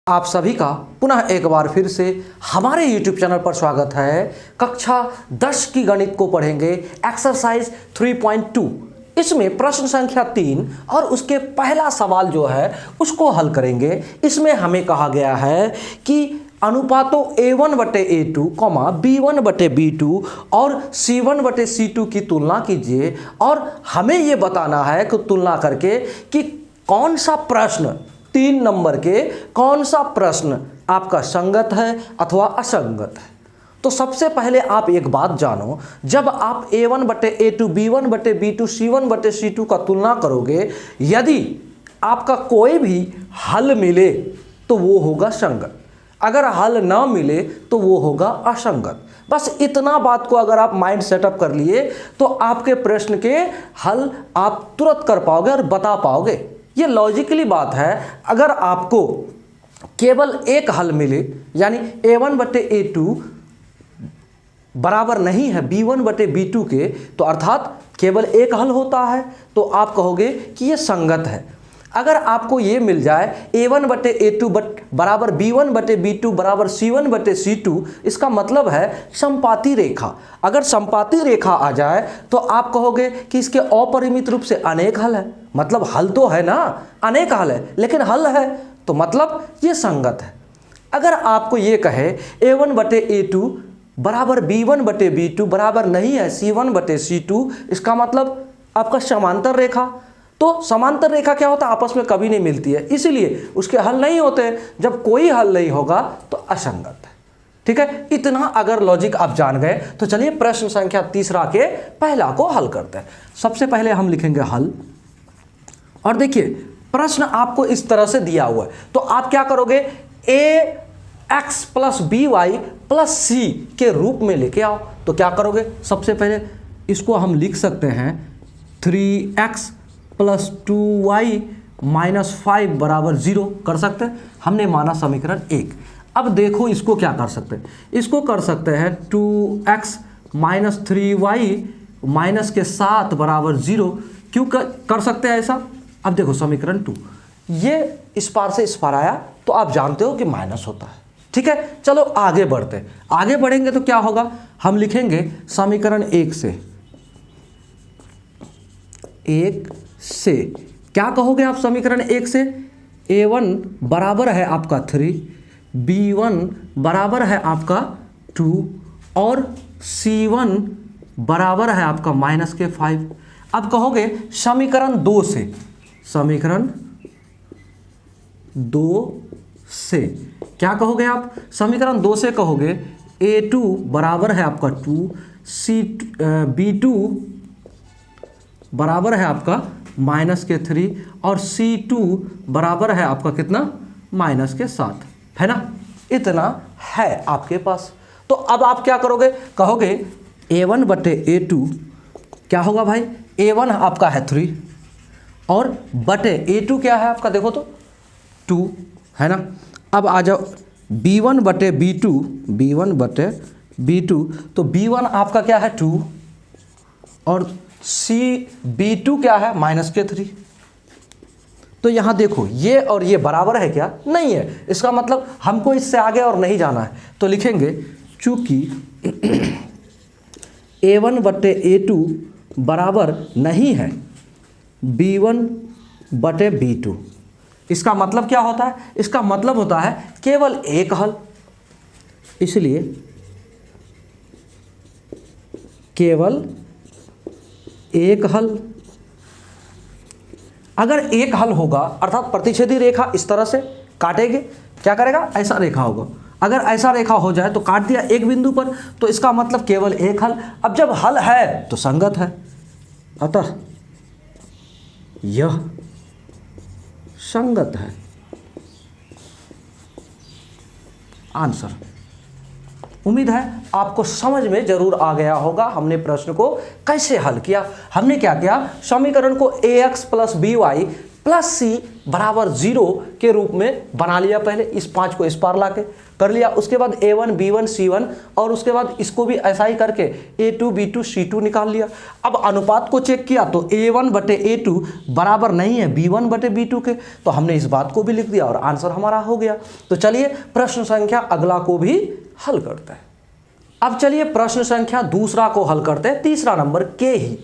आप सभी का पुनः एक बार फिर से हमारे YouTube चैनल पर स्वागत है। कक्षा 10 की गणित को पढ़ेंगे एक्सरसाइज 3.2। इसमें प्रश्न संख्या 3 और उसके पहला सवाल जो है उसको हल करेंगे। इसमें हमें कहा गया है कि अनुपातों A1/A2, B1/B2 और C1/C2 की तुलना कीजिए और हमें ये बताना है कि तुलना करके कि कौन सा प्रश्न 3 नंबर के कौन सा प्रश्न आपका संगत है अथवा असंगत है। तो सबसे पहले आप एक बात जानो, जब आप A1/A2, B1/B2, C1/C2 का तुलना करोगे, यदि आपका कोई भी हल मिले तो वो होगा संगत, अगर हल ना मिले तो वो होगा असंगत। बस इतना बात को अगर आप माइंड सेटअप कर लिए तो आपके प्रश्न के हल आप तुरंत कर पाओगे और बता पाओगे। ये लॉजिकली बात है। अगर आपको केवल एक हल मिले, यानी A1/A2 बराबर नहीं है B1/B2 के, तो अर्थात केवल एक हल होता है, तो आप कहोगे कि ये संगत है। अगर आपको ये मिल जाए A1/A2 बराबर B1/B2 बराबर C1/C2, इसका मतलब है समपाती रेखा। अगर समपाती रेखा आ जाए तो आप कहोगे कि इसके अपरिमित रूप से अनेक हल है। मतलब हल तो है ना, अनेक हल है, लेकिन हल है तो मतलब ये संगत है। अगर आपको ये कहे A1/A2 बराबर B1/B2 बराबर नहीं है C1/C2, इसका मतलब आपका समांतर रेखा। तो समांतर रेखा क्या होता है, आपस में कभी नहीं मिलती है, इसीलिए उसके हल नहीं होते। जब कोई हल नहीं होगा तो असंगत है। ठीक है, इतना अगर लॉजिक आप जान गए तो चलिए प्रश्न संख्या 3 के पहला को हल करते हैं। सबसे पहले हम लिखेंगे हल, और देखिए प्रश्न आपको इस तरह से दिया हुआ है, तो आप क्या करोगे, ax + by + c के रूप में लेके आओ। तो क्या करोगे, सबसे पहले इसको हम लिख सकते हैं 3x + 2y - 5 बराबर 0 कर सकते हैं। हमने माना समीकरण 1। अब देखो इसको क्या कर सकते हैं, इसको कर सकते हैं 2x - 3y - 7 बराबर 0। क्यों कर सकते हैं ऐसा, अब देखो समीकरण 2, ये इस पार से इस पार आया तो आप जानते हो कि माइनस होता है। ठीक है, चलो आगे बढ़ते हैं। आगे बढ़ेंगे तो क्या होगा, हम लिखेंगे समीकरण 1 से क्या कहोगे आप समीकरण 1 से, A1 बराबर है आपका 3, B1 बराबर है आपका 2 और C1 बराबर है आपका -5। अब कहोगे समीकरण 2 से, समीकरण 2 से क्या कहोगे आप, समीकरण 2 से कहोगे A2 बराबर है आपका 2, B2 बराबर है आपका -3 और C2 बराबर है आपका कितना, -7, है ना। इतना है आपके पास। तो अब आप क्या करोगे, कहोगे A1/A2 क्या होगा भाई, A1 आपका है 3 और बटे A2 क्या है आपका, देखो तो 2, है ना। अब आ जाओ B1/B2, तो B1 आपका क्या है 2 और B2 क्या है -3। तो यहाँ देखो ये और ये बराबर है क्या, नहीं है, इसका मतलब हमको इससे आगे और नहीं जाना है। तो लिखेंगे चूंकि A1/A2 बराबर नहीं है B1/B2, इसका मतलब क्या होता है, इसका मतलब होता है केवल एक हल, इसलिए केवल एक हल। अगर एक हल होगा अर्थात प्रतिच्छेदी रेखा इस तरह से काटेंगे, क्या करेगा, ऐसा रेखा होगा। अगर ऐसा रेखा हो जाए तो काट दिया एक बिंदु पर, तो इसका मतलब केवल एक हल। अब जब हल है तो संगत है, अतः यह संगत है। आंसर। उम्मीद है आपको समझ में जरूर आ गया होगा हमने प्रश्न को कैसे हल किया। हमने क्या किया, समीकरण को ax + by + c बराबर 0 के रूप में बना लिया। पहले इस 5 को इस पार लाके कर लिया। उसके बाद A1 B1 C1 और उसके बाद इसको भी ऐसा ही करके A2 B2 C2 निकाल लिया। अब अनुपात को चेक किया तो A1 बटे A2 बराबर नहीं है B1 बटे B2 के, तो हमने इस बात को भी लिख दिया और आंसर हमारा हो गया। तो चलिए प्रश्न संख्या अगला को भी हल करते हैं। अब चलिए प्रश्न संख्या दूसरा को हल करते हैं, तीसरा नंबर के ही।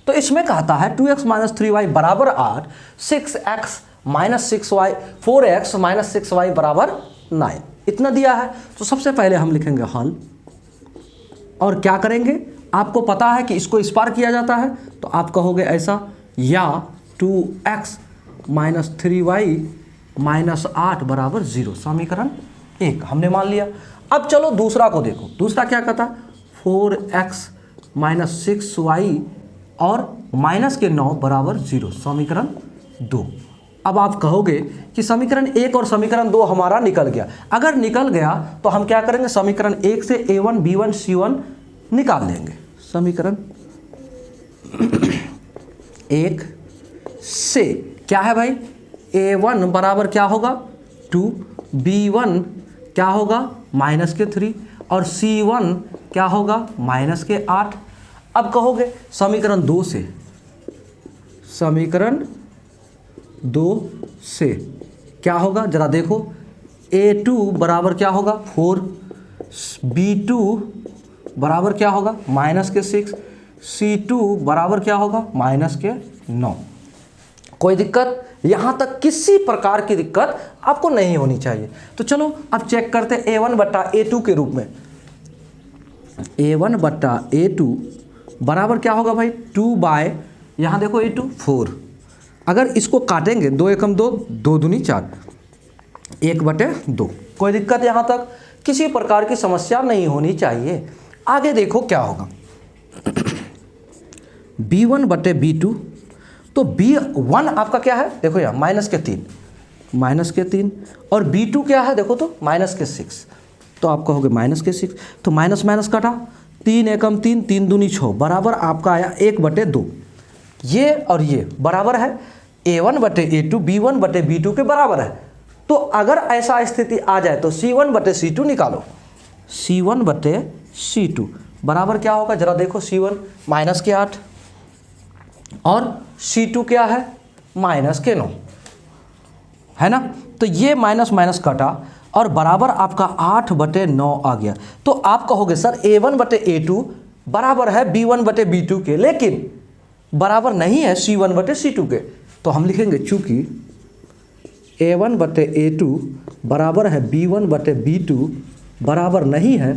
तो इसमें कहता है 2x माइनस 3y बराबर 8, 6x minus 6y 4x minus 6y बराबर 9, इतना दिया है। तो सबसे पहले हम लिखेंगे हल और क्या करेंगे, आपको पता है कि इसको इस पार किया जाता है, तो आप कहोगे ऐसा, या 2x माइनस 3y माइनस 8 बराबर 0, समीकरण 1 हमने मान लिया। अब चलो दूसरा को देखो, दूसरा क्या कहता है 4x माइनस 6y और माइनस के 9 बराबर 0, समीकरण 2। अब आप कहोगे कि समीकरण 1 और समीकरण 2 हमारा निकल गया। अगर निकल गया तो हम क्या करेंगे, समीकरण 1 से A1 B1 C1 निकाल लेंगे। समीकरण 1 से क्या है भाई, A1 बराबर क्या होगा 2, B1 क्या होगा माइनस के 3 और C1 क्या होगा माइनस के 8। अब कहोगे समीकरण 2 से, समीकरण 2 से क्या होगा जरा देखो, A2 बराबर क्या होगा 4, B2 बराबर क्या होगा माइनस के 6, C2 बराबर क्या होगा माइनस के 9। कोई दिक्कत, यहाँ तक किसी प्रकार की दिक्कत आपको नहीं होनी चाहिए। तो चलो अब चेक करते हैं A1 बट्टा A2 के रूप में। A1 बट्टा A2 बराबर क्या होगा भाई 2 बाय, यहाँ देखो A2 4, अगर इसको काटेंगे 2 एकम 2, 2 दूनी 4, 1 बटे 2। कोई दिक्कत यहाँ तक, किसी प्रकार की समस्या नहीं होनी चाहिए। आगे देखो क्या होगा B1 बटे B2, तो B1 आपका क्या है देखो यहाँ माइनस के 3, माइनस के 3 और B2 क्या है देखो तो माइनस के 6, तो आप कहोगे माइनस के 6, तो माइनस माइनस काटा 3 एकम 3, 3 दूनी 6 बराबर आपका आया 1 बटे 2। ये और ये बराबर है A1 बटे A2 B1 बटे B2 के बराबर है। तो अगर ऐसा स्थिति आ जाए तो C1 बटे C2 निकालो, C1 बटे C2 बराबर क्या होगा जरा देखो, C1 माइनस के 8 और C2 क्या है माइनस के 9, है ना। तो ये माइनस माइनस कटा और बराबर आपका 8 बटे 9 आ गया। तो आप कहोगे सर A1 बटे A2 बराबर है B1 बटे B2 के, लेकिन बराबर नहीं है C1 बटे C2 के। तो हम लिखेंगे चूंकि A1 बटे A2 बराबर है B1 बटे B2 बराबर नहीं है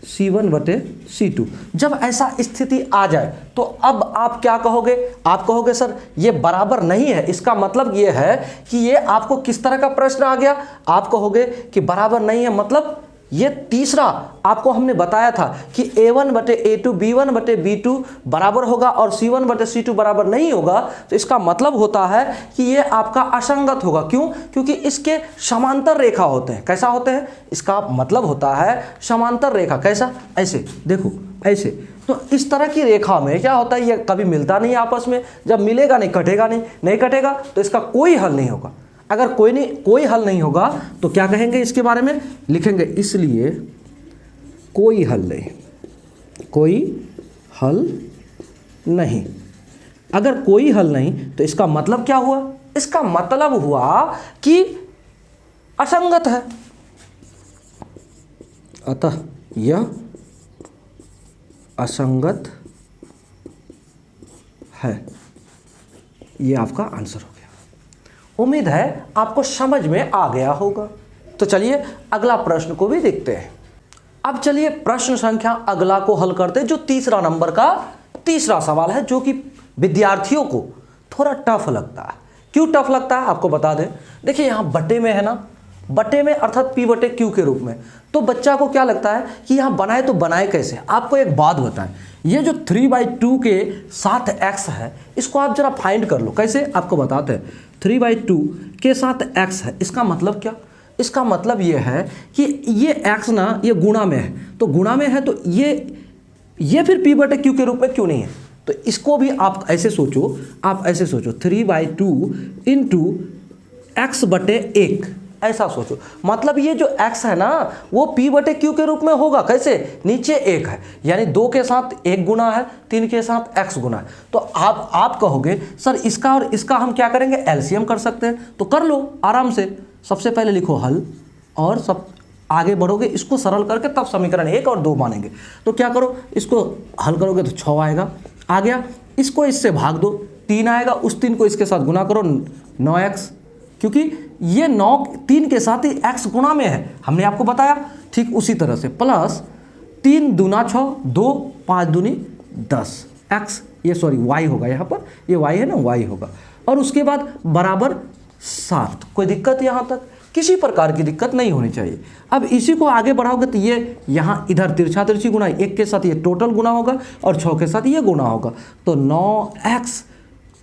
C1 बटे C2। जब ऐसा स्थिति आ जाए तो अब आप क्या कहोगे, आप कहोगे सर ये बराबर नहीं है, इसका मतलब ये है कि ये आपको किस तरह का प्रश्न आ गया, आप कहोगे कि बराबर नहीं है, मतलब ये तीसरा आपको हमने बताया था कि A1 बटे A2 B1 बटे B2 बराबर होगा और C1 बटे C2 बराबर नहीं होगा। तो इसका मतलब होता है कि ये आपका असंगत होगा। क्यों? क्योंकि इसके समांतर रेखा होते हैं। कैसा होते हैं? इसका मतलब होता है समांतर रेखा। कैसा? ऐसे देखो, ऐसे। तो इस तरह की रेखा में क्या होता है, ये कभी मिलता नहीं आपस में, जब मिलेगा नहीं कटेगा नहीं, नहीं कटेगा तो इसका कोई हल नहीं होगा। अगर कोई हल नहीं होगा तो क्या कहेंगे इसके बारे में, लिखेंगे इसलिए कोई हल नहीं, कोई हल नहीं। अगर कोई हल नहीं तो इसका मतलब क्या हुआ, इसका मतलब हुआ कि असंगत है, अतः यह असंगत है। यह आपका आंसर हो गया। उम्मीद है आपको समझ में आ गया होगा। तो चलिए अगला प्रश्न को भी देखते हैं। अब चलिए प्रश्न संख्या अगला को हल करते हैं, जो तीसरा नंबर का तीसरा सवाल है, जो कि विद्यार्थियों को थोड़ा टफ लगता है। क्यों टफ लगता है आपको बता दें। देखिए यहाँ बटे में है ना, बटे में अर्थात P बटे Q के रूप में, तो बच्चा को क्या लगता है कि यहाँ बनाए तो बनाए कैसे। आपको एक बात बताएं, ये जो 3/2 के साथ x है, इसको आप जरा फाइंड कर लो। कैसे आपको बताते हैं, 3/2 के साथ x है, इसका मतलब क्या, इसका मतलब ये है कि ये x ना ये गुणा में है, तो गुणा में है तो ये फिर P बटे Q के रूप में क्यों नहीं है। तो इसको भी आप ऐसे सोचो, आप ऐसे सोचो 3/2 इंटू x बटे 1, ऐसा सोचो। मतलब ये जो x है ना वो p बटे q के रूप में होगा। कैसे? नीचे 1 है यानी 2 के साथ 1 गुना है, 3 के साथ x गुना है। तो आप कहोगे सर इसका और इसका हम क्या करेंगे, एलसीएम कर सकते हैं। तो कर लो आराम से। सबसे पहले लिखो हल और सब आगे बढ़ोगे, इसको सरल करके तब समीकरण 1 और 2 मानेंगे। तो क्या करो, इसको हल करोगे तो 6 आएगा, आ गया। इसको इससे भाग दो, 3 आएगा, उस 3 को इसके साथ गुना करो 9x, क्योंकि ये 9 3 के साथ ही x गुना में है, हमने आपको बताया। ठीक उसी तरह से प्लस 3 दूना 6, 2 5 दूनी 10 x, ये सॉरी y होगा, यहाँ पर ये y है ना, y होगा। और उसके बाद बराबर 7। कोई दिक्कत यहाँ तक? किसी प्रकार की दिक्कत नहीं होनी चाहिए। अब इसी को आगे बढ़ाओगे तो ये यहाँ इधर तिरछा तिरछी गुना, 1 के साथ ये टोटल गुना होगा और 6 के साथ ये गुना होगा। तो 9x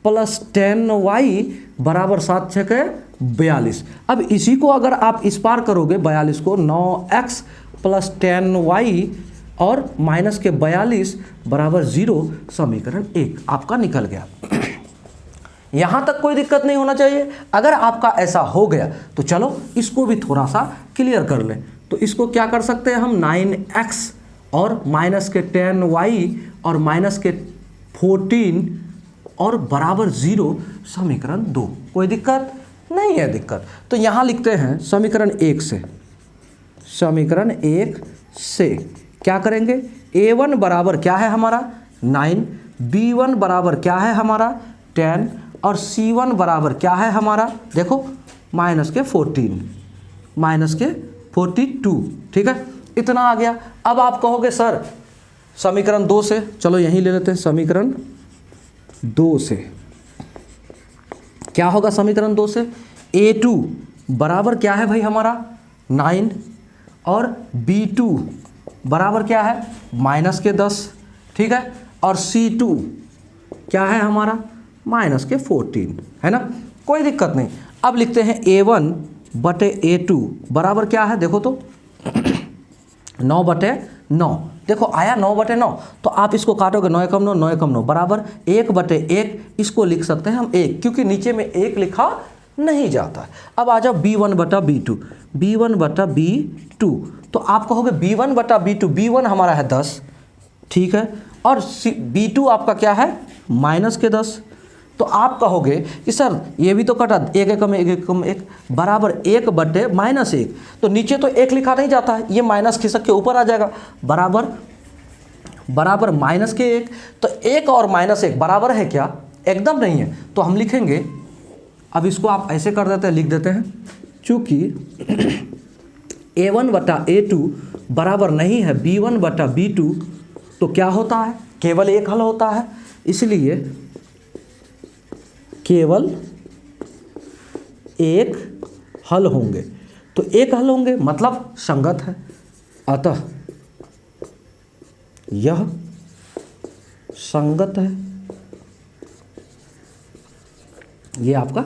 प्लस 10y बराबर 7 6 42। अब इसी को अगर आप इस पार करोगे 42 को, 9x प्लस 10y और माइनस के 42 बराबर 0, समीकरण 1 आपका निकल गया। यहाँ तक कोई दिक्कत नहीं होना चाहिए। अगर आपका ऐसा हो गया तो चलो इसको भी थोड़ा सा क्लियर कर लें। तो इसको क्या कर सकते हैं हम, 9x और माइनस के 10y और माइनस के 14 और बराबर 0, समीकरण 2। कोई दिक्कत नहीं है? दिक्कत तो यहाँ लिखते हैं समीकरण 1 से। समीकरण 1 से क्या करेंगे, a1 बराबर क्या है हमारा 9, b1 बराबर क्या है हमारा 10 और c1 बराबर क्या है हमारा, देखो माइनस के 14, माइनस के 42। ठीक है, इतना आ गया। अब आप कहोगे सर समीकरण 2 से, चलो यहीं ले लेते हैं। समीकरण 2 से क्या होगा, समीकरण 2 से a2 बराबर क्या है भाई हमारा 9 और b2 बराबर क्या है माइनस के 10। ठीक है, और c2 क्या है हमारा माइनस के 14, है ना, कोई दिक्कत नहीं। अब लिखते हैं a1 बटे a2 बराबर क्या है, देखो तो 9 बटे 9। देखो आया 9 बटे 9, तो आप इसको काटोगे 9 एकम 9, 9 एकम 9 बराबर 1 बटे 1। इसको लिख सकते हैं हम 1, क्योंकि नीचे में 1 लिखा नहीं जाता है। अब आ जाओ b1 बटा b2, b1 बटा b2। तो आप कहोगे b1 बटा b2, b1 हमारा है 10, ठीक है, और b2 आपका क्या है माइनस के 10। तो आप कहोगे कि सर ये भी तो कटा, 1 एकम 1 एकम 1 बराबर 1 बटे माइनस 1। तो नीचे तो 1 लिखा नहीं जाता है, ये माइनस खिसक के ऊपर आ जाएगा, बराबर माइनस के 1। तो 1 और माइनस 1 बराबर है क्या, एकदम नहीं है। तो हम लिखेंगे, अब इसको आप ऐसे कर देते हैं, लिख देते हैं, चूँकि a1 बटा a2 बराबर नहीं है b1 बटा b2, तो क्या होता है, केवल एक हल होता है, इसलिए केवल एक हल होंगे। तो एक हल होंगे मतलब संगत है, अतः यह संगत है। ये आपका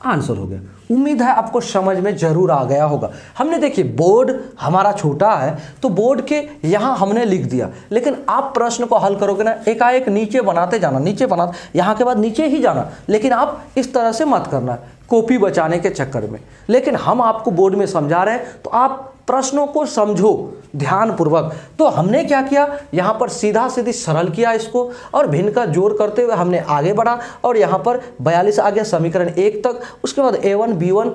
आंसर हो गया। उम्मीद है आपको समझ में जरूर आ गया होगा। हमने देखिए बोर्ड हमारा छोटा है तो बोर्ड के यहाँ हमने लिख दिया, लेकिन आप प्रश्न को हल करोगे ना, एकाएक नीचे बनाते जाना, नीचे बनाते, यहाँ के बाद नीचे ही जाना, लेकिन आप इस तरह से मत करना कॉपी बचाने के चक्कर में। लेकिन हम आपको बोर्ड में समझा रहे हैं तो आप प्रश्नों को समझो ध्यानपूर्वक। तो हमने क्या किया, यहाँ पर सीधा सीधी सरल किया इसको, और भिन्न का जोड़ करते हुए हमने आगे बढ़ा, और यहाँ पर 42 आ गया समीकरण 1 तक। उसके बाद a1 b1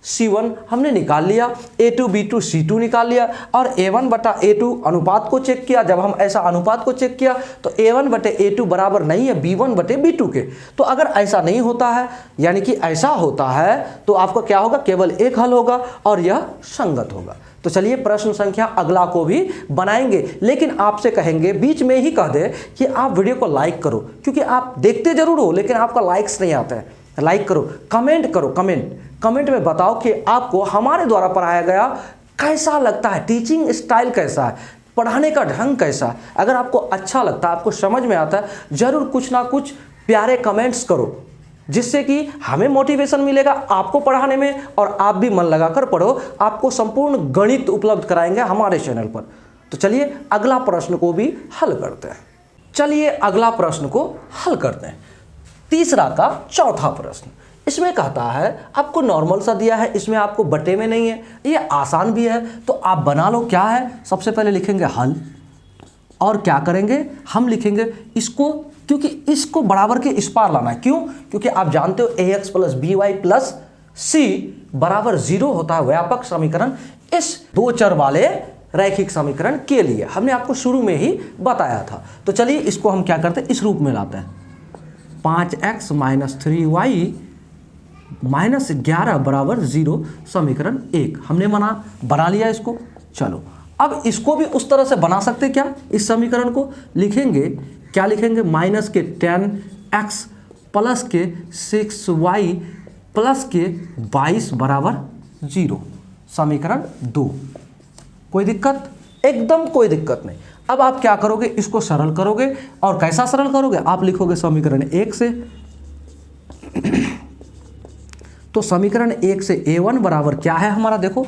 c1 हमने निकाल लिया, a2 b2 c2 निकाल लिया, और a1 बटा a2 अनुपात को चेक किया। जब हम ऐसा अनुपात को चेक किया तो a1 बटे a2 बराबर नहीं है b1 बटे b2 के। तो अगर ऐसा नहीं होता है, यानी कि ऐसा होता है, तो आपका क्या होगा, केवल एक हल होगा और यह संगत होगा। तो चलिए प्रश्न संख्या अगला को भी बनाएंगे, लेकिन आपसे कहेंगे, बीच में ही कह दे कि आप वीडियो को लाइक करो, क्योंकि आप देखते जरूर हो लेकिन आपका लाइक्स नहीं आता है। लाइक करो, कमेंट करो, कमेंट में बताओ कि आपको हमारे द्वारा पढ़ाया गया कैसा लगता है, टीचिंग स्टाइल कैसा है, पढ़ाने का ढंग कैसा है। अगर आपको अच्छा लगता है, आपको समझ में आता है, ज़रूर कुछ ना कुछ प्यारे कमेंट्स करो, जिससे कि हमें मोटिवेशन मिलेगा आपको पढ़ाने में, और आप भी मन लगाकर पढ़ो। आपको संपूर्ण गणित उपलब्ध कराएंगे हमारे चैनल पर। तो चलिए अगला प्रश्न को भी हल करते हैं। चलिए अगला प्रश्न को हल करते हैं, तीसरा का चौथा प्रश्न। इसमें कहता है आपको नॉर्मल सा दिया है, इसमें आपको बटे में नहीं है, ये आसान भी है तो आप बना लो। क्या है, सबसे पहले लिखेंगे हल और क्या करेंगे हम लिखेंगे इसको, क्योंकि इसको बराबर के इस पार लाना है। क्यों, क्योंकि आप जानते हो ax plus B Y plus C बराबर 0 होता है व्यापक समीकरण इस दो चर वाले रैखिक समीकरण के लिए। हमने आपको शुरू में ही बताया था। तो चलिए इसको हम क्या करते हैं, इस रूप में लाते हैं। 5x माइनस 3y माइनस 11 बराबर 0 समीकरण 1 हमने बना लिया इसको। चलो अब इसको भी उस तरह से बना सकते क्या, इस समीकरण को लिखेंगे, क्या लिखेंगे, माइनस के 10x प्लस के 6y प्लस के 22 बराबर 0 समीकरण 2। कोई दिक्कत, एकदम कोई दिक्कत नहीं। अब आप क्या करोगे, इसको सरल करोगे और कैसा सरल करोगे, आप लिखोगे समीकरण 1 से। तो समीकरण 1 से a1 बराबर क्या है हमारा, देखो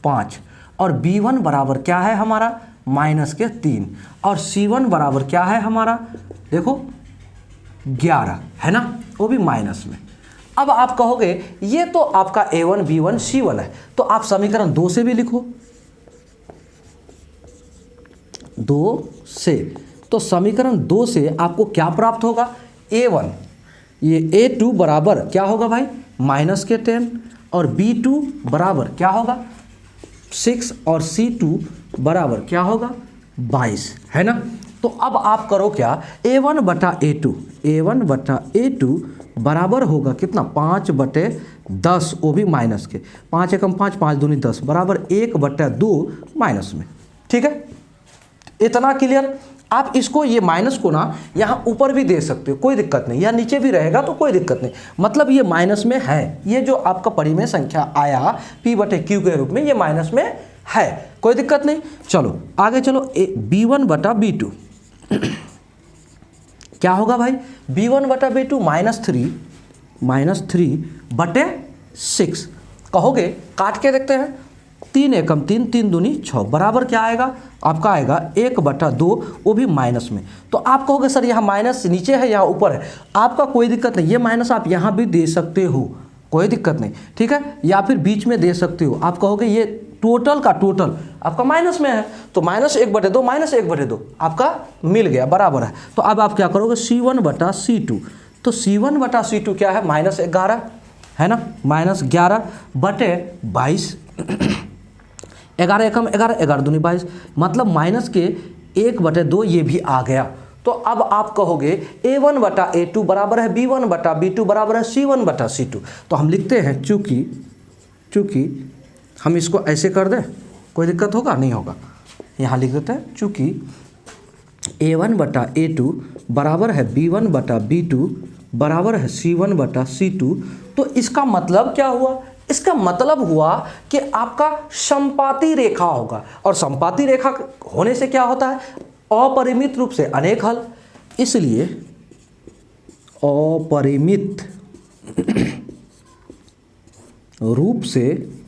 5, और b1 बराबर क्या है हमारा माइनस के 3, और c1 बराबर क्या है हमारा देखो 11 है ना, वो भी माइनस में। अब आप कहोगे ये तो आपका a1 b1 c1 है, तो आप समीकरण 2 से भी लिखो, 2 से। तो समीकरण 2 से आपको क्या प्राप्त होगा, a1 ये a2 बराबर क्या होगा भाई माइनस के 10, और b2 बराबर क्या होगा 6, और c2 बराबर क्या होगा 22 है ना। तो अब आप करो क्या, a1 बटा a2 बराबर होगा कितना 5 बटे 10, वो भी माइनस के, 5 एकम 5 5 दूनी 10 बराबर 1 बटा 2 माइनस में। ठीक है, इतना क्लियर। आप इसको ये माइनस को ना यहाँ ऊपर भी दे सकते हो, कोई दिक्कत नहीं, या नीचे भी रहेगा तो कोई दिक्कत नहीं, मतलब ये माइनस में है। ये जो आपका परिमेय संख्या आया p बटे q के रूप में, ये माइनस में है, कोई दिक्कत नहीं। चलो आगे चलो, b1 बटा b2 क्या होगा भाई, b1 बटा b2 -3 बटे 6। कहोगे काट के देखते हैं, 3 एकम 3 3 दूनी 6 बराबर क्या आएगा आपका, आएगा 1 बटा 2, वो भी माइनस में। तो आप कहोगे सर यहाँ माइनस नीचे है यहाँ ऊपर है, आपका कोई दिक्कत नहीं, ये माइनस आप यहाँ भी दे सकते हो, कोई दिक्कत नहीं, ठीक है, या फिर बीच में दे सकते हो। आप कहोगे ये टोटल का टोटल आपका माइनस में है, तो -1 बटे 2 -1 बटे 2 आपका मिल गया, बराबर है। तो अब आप क्या करोगे, C1 बटा C2, तो C1 बटा C2 क्या है -11 है ना, -11 बटे 22, 11 एकम 11 11 दूनी 22, मतलब माइनस के 1 बटे 2 ये भी आ गया। तो अब आप कहोगे a1 बटा a2 बराबर है b1 बटा b2 बराबर है c1 बटा c2। तो हम लिखते हैं, चूँकि हम इसको ऐसे कर दें, कोई दिक्कत होगा नहीं होगा, यहाँ लिख देते हैं, चूँकि a1 बटा a2 बराबर है b1 बटा b2 बराबर है c1 बटा c2। तो इसका मतलब क्या हुआ, इसका मतलब हुआ कि आपका संपाती रेखा होगा, और संपाती रेखा होने से क्या होता है, अपरिमित रूप से अनेक हल, इसलिए अपरिमित रूप से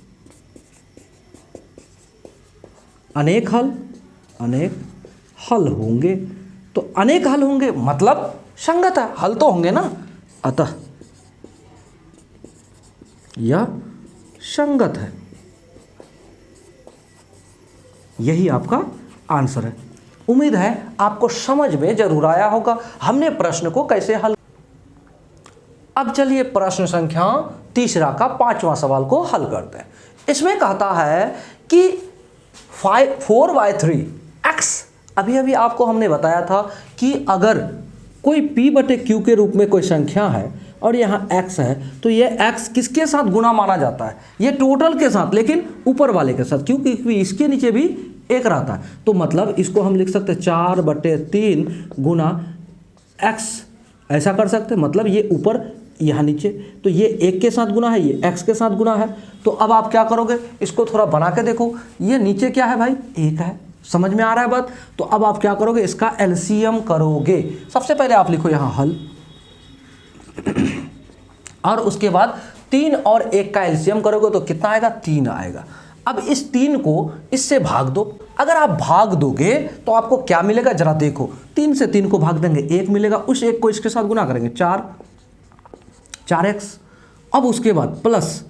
अनेक हल होंगे। तो अनेक हल होंगे मतलब संगत है, हल तो होंगे ना, अतः यह संगत है। यही आपका आंसर है। उम्मीद है आपको समझ में जरूर आया होगा हमने प्रश्न को कैसे हल। अब चलिए प्रश्न संख्या तीसरा का 5वां सवाल को हल करते हैं। इसमें कहता है कि 4/3x, अभी आपको हमने बताया था कि अगर कोई p बटे q के रूप में कोई संख्या है और यहाँ x है, तो ये x किसके साथ गुणा माना जाता है, ये टोटल के साथ, लेकिन ऊपर वाले के साथ, क्योंकि इसके नीचे भी 1 रहता है। तो मतलब इसको हम लिख सकते हैं 4/3 गुना x, ऐसा कर सकते हैं, मतलब ये ऊपर यहाँ नीचे, तो ये 1 के साथ गुना है, ये x के साथ गुना है। तो अब आप क्या करोगे, इसको थोड़ा बना के देखो, ये नीचे क्या है भाई 1 है, समझ में आ रहा है बात। तो अब आप क्या करोगे, इसका एलसीएम करोगे। सबसे पहले आप लिखो यहाँ हल, और उसके बाद 3 और 1 का एलसीएम करोगे तो कितना आएगा, 3 आएगा। अब इस 3 को इससे भाग दो, अगर आप भाग दोगे तो आपको क्या मिलेगा जरा देखो, 3 से 3 को भाग देंगे 1 मिलेगा, उस 1 को इसके साथ गुना करेंगे 4x, अब उसके बाद प्लस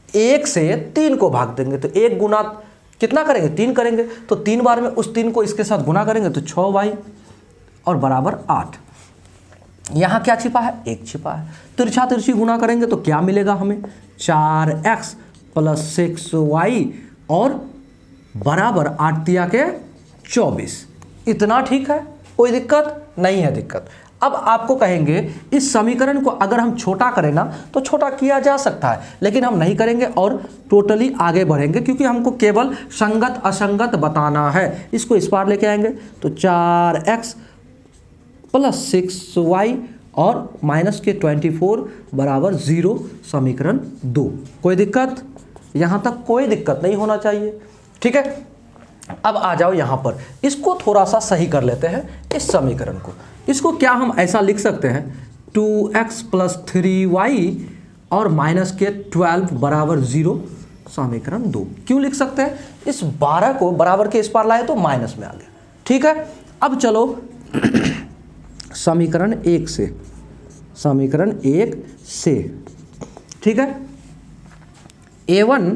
1 से 3 को भाग देंगे तो 1 गुना कितना करेंगे 3 करेंगे, तो 3 बार में उस 3 को इसके साथ गुना करेंगे तो 6y और बराबर 8। यहाँ क्या छिपा है 1 छिपा है, तिरछा तिरछी गुना करेंगे तो क्या मिलेगा हमें 4x प्लस 6y और बराबर 8 तिया के 24। इतना ठीक है, कोई दिक्कत नहीं है दिक्कत। अब आपको कहेंगे इस समीकरण को अगर हम छोटा करें ना तो छोटा किया जा सकता है, लेकिन हम नहीं करेंगे और टोटली आगे बढ़ेंगे क्योंकि हमको केवल संगत असंगत बताना है। इसको इस पार लेके आएंगे तो 4x प्लस 6y और माइनस के 24 बराबर 0, समीकरण 2। कोई दिक्कत, यहाँ तक कोई दिक्कत नहीं होना चाहिए, ठीक है। अब आ जाओ यहाँ पर, इसको थोड़ा सा सही कर लेते हैं इस समीकरण को। इसको क्या हम ऐसा लिख सकते हैं 2x प्लस 3y और माइनस के 12 बराबर 0, समीकरण 2। क्यों लिख सकते हैं, इस 12 को बराबर के इस पार लाए तो माइनस में आ गया, ठीक है। अब चलो समीकरण 1 से, समीकरण 1 से, ठीक है। a1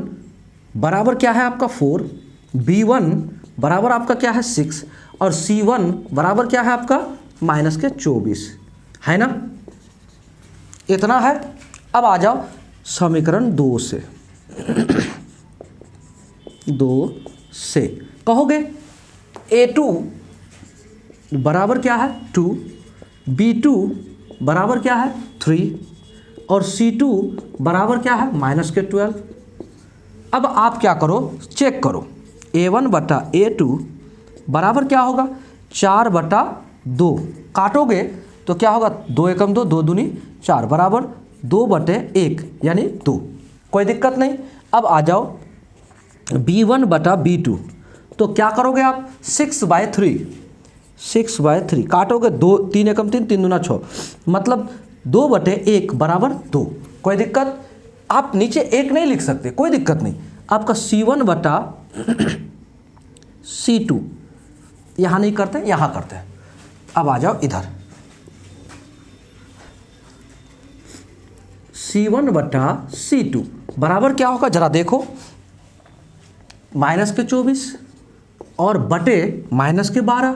बराबर क्या है आपका 4, b1 बराबर आपका क्या है 6 और c1 बराबर क्या है आपका माइनस के 24, है ना, इतना है। अब आ जाओ समीकरण 2 से, 2 से कहोगे a2 बराबर क्या है 2, b2 बराबर क्या है 3 और c2 बराबर क्या है माइनस के 12। अब आप क्या करो, चेक करो, a1 बटा a2 बराबर क्या होगा 4/2, काटोगे तो क्या होगा 2 एकम 2, 2 दूनी 4 बराबर 2/1 यानी 2। कोई दिक्कत नहीं। अब आ जाओ b1 बटा b2, तो क्या करोगे आप 6/3, 6/3 काटोगे 2, 3 एकम 3, 3 दूना 6 मतलब 2/1 बराबर 2। कोई दिक्कत, आप नीचे 1 नहीं लिख सकते, कोई दिक्कत नहीं। आपका c1 बटा c2 यहाँ नहीं करते, यहाँ करते हैं। अब आ जाओ इधर, c1 बटा c2 बराबर क्या होगा जरा देखो, माइनस के 24 और बटे माइनस के 12।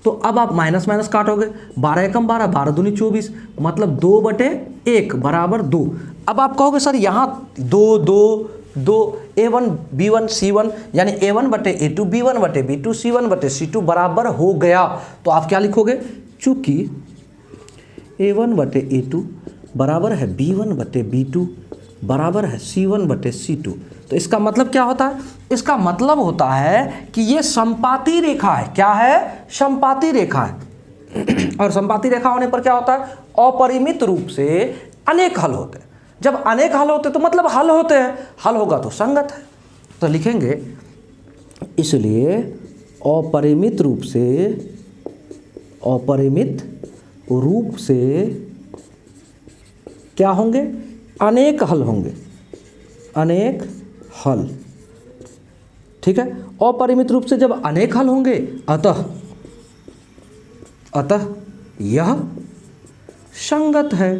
तो अब आप माइनस माइनस काटोगे, 12 एकम 12, 12 दूनी 24 मतलब 2/1 बराबर 2। अब आप कहोगे सर यहाँ 2 2 2 a1 b1 c1 यानी a1 बटे a2 b1 बटे b2 c1 बटे c2 बराबर हो गया। तो आप क्या लिखोगे, चूंकि a1 बटे a2 बराबर है b1 बटे b2 बराबर है c1 बटे c2। तो इसका मतलब क्या होता है, इसका मतलब होता है कि ये समपाती रेखा है। क्या है, समपाती रेखा है। और समपाती रेखा होने पर क्या होता है, अपरिमित रूप से अनेक हल होते हैं। जब अनेक हल होते तो मतलब हल होते हैं, हल होगा तो संगत है। तो लिखेंगे इसलिए अपरिमित रूप से, अपरिमित रूप से क्या होंगे, अनेक हल होंगे, अनेक हल, ठीक है। अपरिमित रूप से जब अनेक हल होंगे अतः यह संगत है,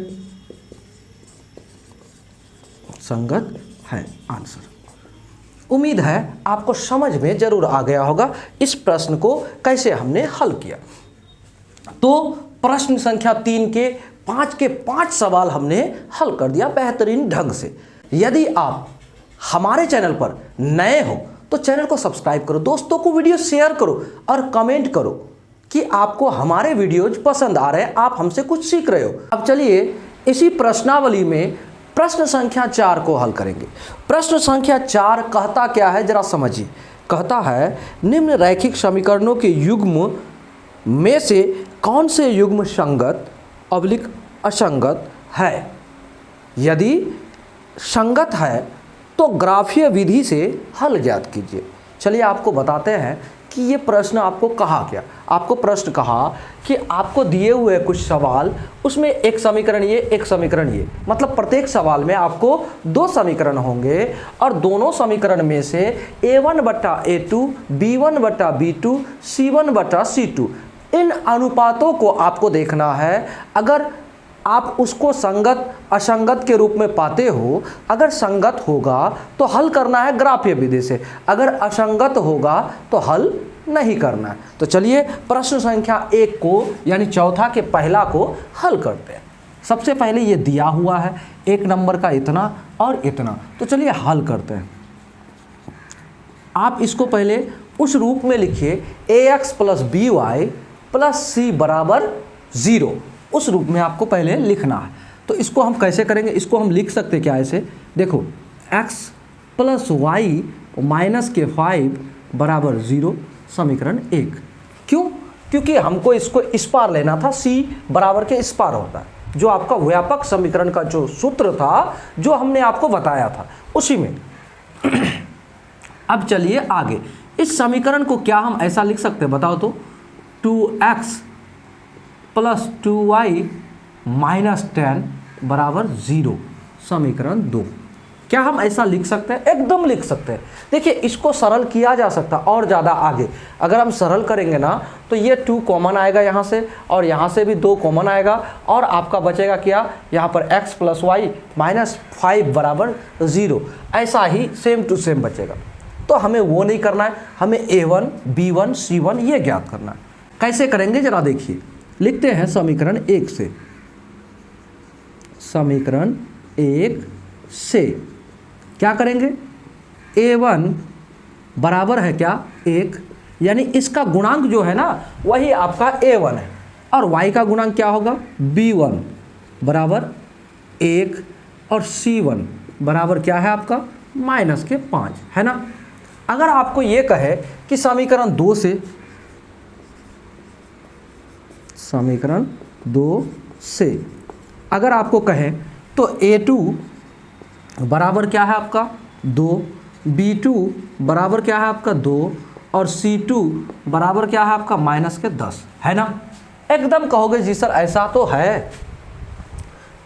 संगत है आंसर। उम्मीद है आपको समझ में जरूर आ गया होगा इस प्रश्न को कैसे हमने हल किया। तो प्रश्न संख्या 3 के 5 सवाल हमने हल कर दिया बेहतरीन ढंग से। यदि आप हमारे चैनल पर नए हो तो चैनल को सब्सक्राइब करो, दोस्तों को वीडियो शेयर करो और कमेंट करो कि आपको हमारे वीडियोज पसंद आ रहे हैं, आप हमसे कुछ सीख रहे हो। अब चलिए इसी प्रश्नावली में प्रश्न संख्या 4 को हल करेंगे। प्रश्न संख्या 4 कहता क्या है जरा समझिए। कहता है निम्न रैखिक समीकरणों के युग्म में से कौन से युग्म संगत अवलिक असंगत है। यदि संगत है तो ग्राफीय विधि से हल ज्ञात कीजिए। चलिए आपको बताते हैं कि ये प्रश्न आपको कहा क्या। आपको प्रश्न कहा कि आपको दिए हुए कुछ सवाल, उसमें एक समीकरण ये, एक समीकरण ये, मतलब प्रत्येक सवाल में आपको 2 समीकरण होंगे और दोनों समीकरण में से a1 बटा a2 b1 बटा b2 c1 बटा c2 इन अनुपातों को आपको देखना है। अगर आप उसको संगत असंगत के रूप में पाते हो। अगर संगत होगा तो हल करना है ग्राफीय विधि से, अगर असंगत होगा तो हल नहीं करना है। तो चलिए प्रश्न संख्या 1 को यानी चौथा के पहला को हल करते हैं। सबसे पहले ये दिया हुआ है 1 नंबर का इतना और इतना, तो चलिए हल करते हैं। आप इसको पहले उस रूप में लिखिए ax plus B Y plus C बराबर 0, उस रूप में आपको पहले लिखना है। तो इसको हम कैसे करेंगे, इसको हम लिख सकते क्या ऐसे, देखो x प्लस वाई माइनस के 5 बराबर 0 समीकरण 1। क्यों? क्योंकि हमको इसको इस पार लेना था, c बराबर के इस पार होता है, जो आपका व्यापक समीकरण का जो सूत्र था जो हमने आपको बताया था उसी में। अब चलिए आगे, इस समीकरण को क्या हम ऐसा लिख सकते हैं बताओ तो, 2x प्लस 2y माइनस 10 बराबर 0 समीकरण 2। क्या हम ऐसा लिख सकते हैं? एकदम लिख सकते हैं। देखिए इसको सरल किया जा सकता है और ज़्यादा आगे अगर हम सरल करेंगे ना तो ये 2 कॉमन आएगा यहाँ से और यहाँ से भी 2 कॉमन आएगा और आपका बचेगा क्या, यहाँ पर x प्लस वाई माइनस 5 बराबर 0, ऐसा ही सेम टू सेम बचेगा। तो हमें वो नहीं करना है, हमें a1 b1 c1 ये ज्ञात करना है। कैसे करेंगे जरा देखिए, लिखते हैं समीकरण 1 से, समीकरण 1 से क्या करेंगे, a1 बराबर है क्या 1, यानी इसका गुणांक जो है ना वही आपका a1 है, और y का गुणांक क्या होगा b1 बराबर 1 और c1 बराबर क्या है आपका माइनस के 5, है ना। अगर आपको ये कहे कि समीकरण 2 से, समीकरण 2 से अगर आपको कहे तो a2 बराबर क्या है आपका 2, b2 बराबर क्या है आपका 2 और c2 बराबर क्या है आपका माइनस के 10, है ना। एकदम कहोगे जी सर ऐसा तो है।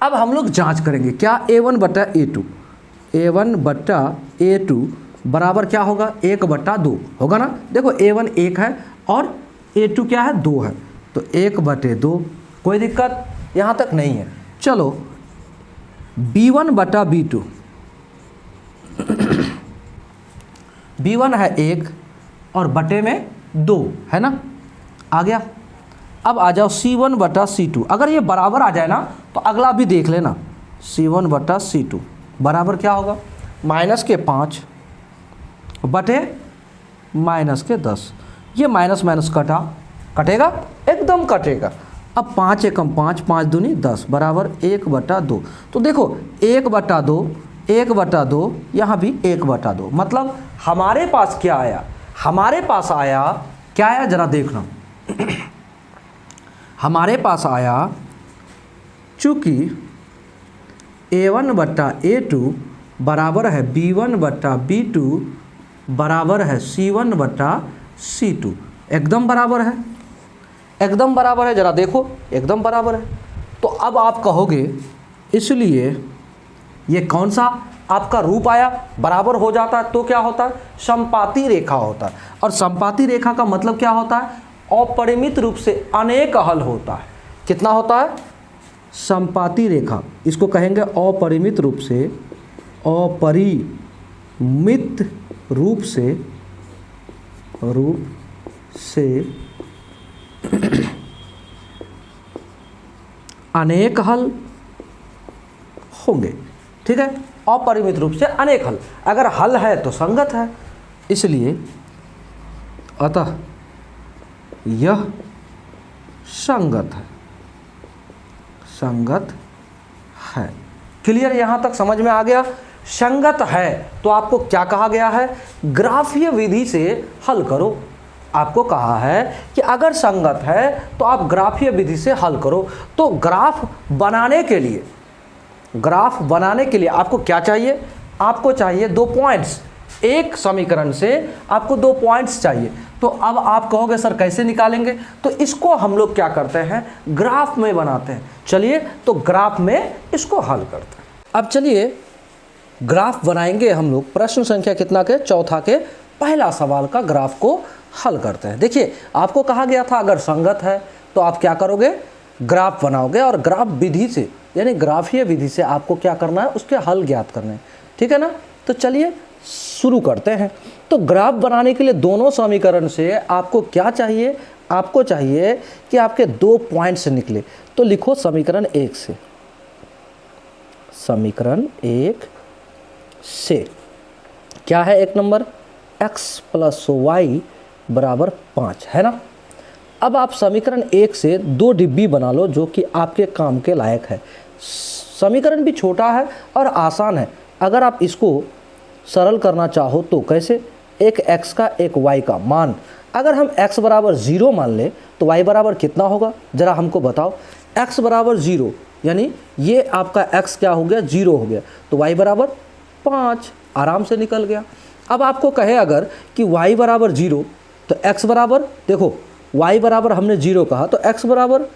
अब हम लोग जांच करेंगे क्या, a1 बटा a2, a1 बटा a2 बराबर क्या होगा 1 बटा 2 होगा ना। देखो a1 1 है और a2 क्या है 2 है, तो 1 बटे 2, कोई दिक्कत यहाँ तक नहीं है। चलो b1 बटा b2, b1 है 1 और बटे में 2, है ना, आ गया। अब आ जाओ c1 बटा c2, अगर ये बराबर आ जाए ना तो अगला भी देख लेना, c1 बटा c2 बराबर क्या होगा माइनस के 5 बटे माइनस के 10, ये माइनस माइनस कटेगा, एकदम कटेगा। अब 5 एकम 5, 5 दूनी 10 बराबर 1 बटा 2। तो देखो 1 बटा 2, 1 बटा 2, यहाँ भी 1 बटा 2, मतलब हमारे पास क्या आया, हमारे पास आया क्या आया जरा देखना हमारे पास आया, चूँकि a1 बटा a2 बराबर है b1 बटा b2 बराबर है c1 बटा c2, एकदम बराबर है, एकदम बराबर है, जरा देखो एकदम बराबर है। तो अब आप कहोगे इसलिए ये कौन सा आपका रूप आया, बराबर हो जाता है तो क्या होता है समपाती रेखा होता है, और समपाती रेखा का मतलब क्या होता है अपरिमित रूप से अनेक हल होता है। कितना होता है समपाती रेखा, इसको कहेंगे अपरिमित रूप से, अपरिमित रूप से अनेक हल होंगे, ठीक है, अपरिमित रूप से अनेक हल, अगर हल है तो संगत है, इसलिए अतः यह संगत है, संगत है। क्लियर, यहां तक समझ में आ गया। संगत है तो आपको क्या कहा गया है, ग्राफीय विधि से हल करो। आपको कहा है कि अगर संगत है तो आप ग्राफीय विधि से हल करो। तो ग्राफ बनाने के लिए आपको क्या चाहिए, आपको चाहिए 2 पॉइंट्स, एक समीकरण से आपको 2 पॉइंट्स चाहिए। तो अब आप कहोगे सर कैसे निकालेंगे, तो इसको हम लोग क्या करते हैं ग्राफ में बनाते हैं। चलिए तो ग्राफ में इसको हल करते हैं। अब चलिए ग्राफ बनाएंगे हम लोग, प्रश्न संख्या कितना के, चौथा के पहला सवाल का ग्राफ को हल करते हैं। देखिए आपको कहा गया था अगर संगत है तो आप क्या करोगे, ग्राफ बनाओगे और ग्राफ विधि से यानी ग्राफीय विधि से आपको क्या करना है, उसके हल ज्ञात करने हैं, ठीक है ना। तो चलिए शुरू करते हैं। तो ग्राफ बनाने के लिए दोनों समीकरण से आपको क्या चाहिए, आपको चाहिए कि आपके 2 पॉइंट्स निकले। तो लिखो समीकरण 1 से, समीकरण 1 से क्या है, 1 नंबर x प्लस वाई बराबर 5 है ना। अब आप समीकरण 1 से 2 डिब्बी बना लो जो कि आपके काम के लायक है। समीकरण भी छोटा है और आसान है। अगर आप इसको सरल करना चाहो तो कैसे, एक x का एक y का मान, अगर हम x बराबर 0 मान ले तो y बराबर कितना होगा, ज़रा हमको बताओ। x बराबर 0 यानी ये आपका x क्या हो गया, 0 हो गया, तो y बराबर 5 आराम से निकल गया। अब आपको कहे अगर कि y बराबर 0 तो x बराबर, देखो y बराबर हमने 0 कहा तो x बराबर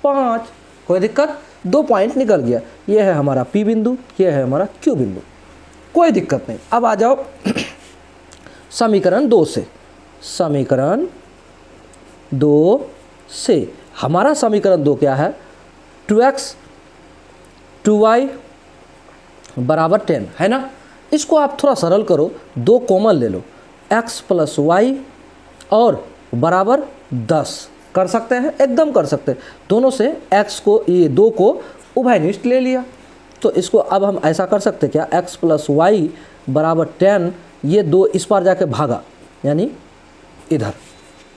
5, कोई दिक्कत, 2 पॉइंट निकल गया। ये है हमारा P बिंदु, ये है हमारा Q बिंदु, कोई दिक्कत नहीं। अब आ जाओ समीकरण 2 से, समीकरण 2 से हमारा समीकरण 2 क्या है, 2x 2y बराबर 10 है ना। इसको आप थोड़ा सरल करो, 2 कॉमन ले लो, x प्लस वाई और बराबर 10 कर सकते हैं, एकदम कर सकते हैं। दोनों से x को, ये 2 को उभयनिष्ठ ले लिया, तो इसको अब हम ऐसा कर सकते क्या, x प्लस वाई बराबर 10, ये 2 इस पार जाके भागा यानी इधर,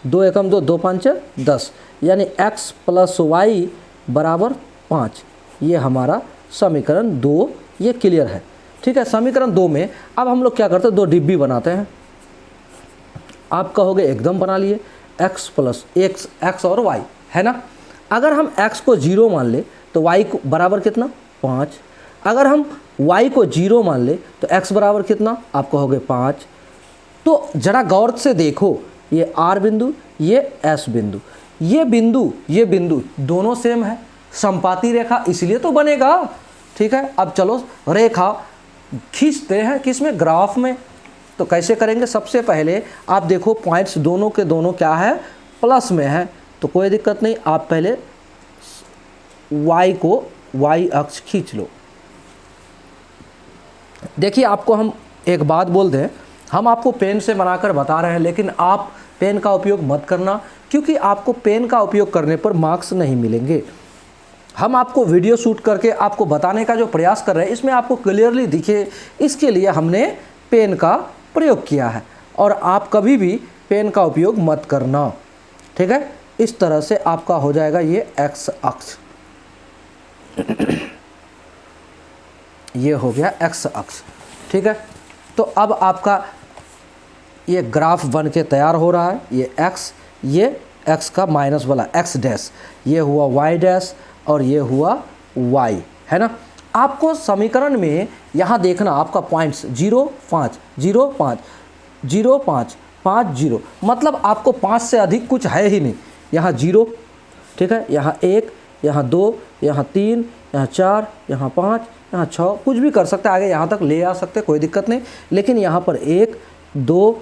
2 एकम 2, 2 5 10, यानी x प्लस वाई बराबर 5। ये हमारा समीकरण 2, ये क्लियर है, ठीक है। समीकरण 2 में अब हम लोग क्या करते हैं, 2 डिब्बी बनाते हैं। आप कहोगे एकदम बना लिए, x प्लस x और y है ना। अगर हम x को 0 मान ले तो y को बराबर कितना, 5। अगर हम y को 0 मान ले तो x बराबर कितना, आप कहोगे 5। तो ज़रा गौर से देखो, ये R बिंदु, ये S बिंदु, ये बिंदु दोनों सेम है, समपाती रेखा, इसलिए तो बनेगा, ठीक है। अब चलो रेखा खींचते हैं किसमें, ग्राफ में। तो कैसे करेंगे, सबसे पहले आप देखो पॉइंट्स दोनों के दोनों क्या है, प्लस में है, तो कोई दिक्कत नहीं। आप पहले y को, y अक्ष खींच लो। देखिए आपको हम एक बात बोल दें, हम आपको पेन से बनाकर बता रहे हैं, लेकिन आप पेन का उपयोग मत करना, क्योंकि आपको पेन का उपयोग करने पर मार्क्स नहीं मिलेंगे। हम आपको वीडियो शूट करके आपको बताने का जो प्रयास कर रहे हैं, इसमें आपको क्लियरली दिखे, इसके लिए हमने पेन का प्रयोग किया है। और आप कभी भी पेन का उपयोग मत करना, ठीक है। इस तरह से आपका हो जाएगा ये x अक्ष, ये हो गया x अक्ष, ठीक है। तो अब आपका ये ग्राफ बन के तैयार हो रहा है, ये x का माइनस वाला x डैश, ये हुआ y डैश और ये हुआ y, है ना। आपको समीकरण में यहाँ देखना, आपका पॉइंट्स 0 5 0 5 0 5 5 0, मतलब आपको 5 से अधिक कुछ है ही नहीं। यहाँ 0, ठीक है, यहाँ 1, यहाँ 2, यहाँ 3, यहाँ 4, यहाँ 5, यहाँ 6, कुछ भी कर सकते हैं, आगे यहाँ तक ले आ सकते, कोई दिक्कत नहीं। लेकिन यहाँ पर 1 2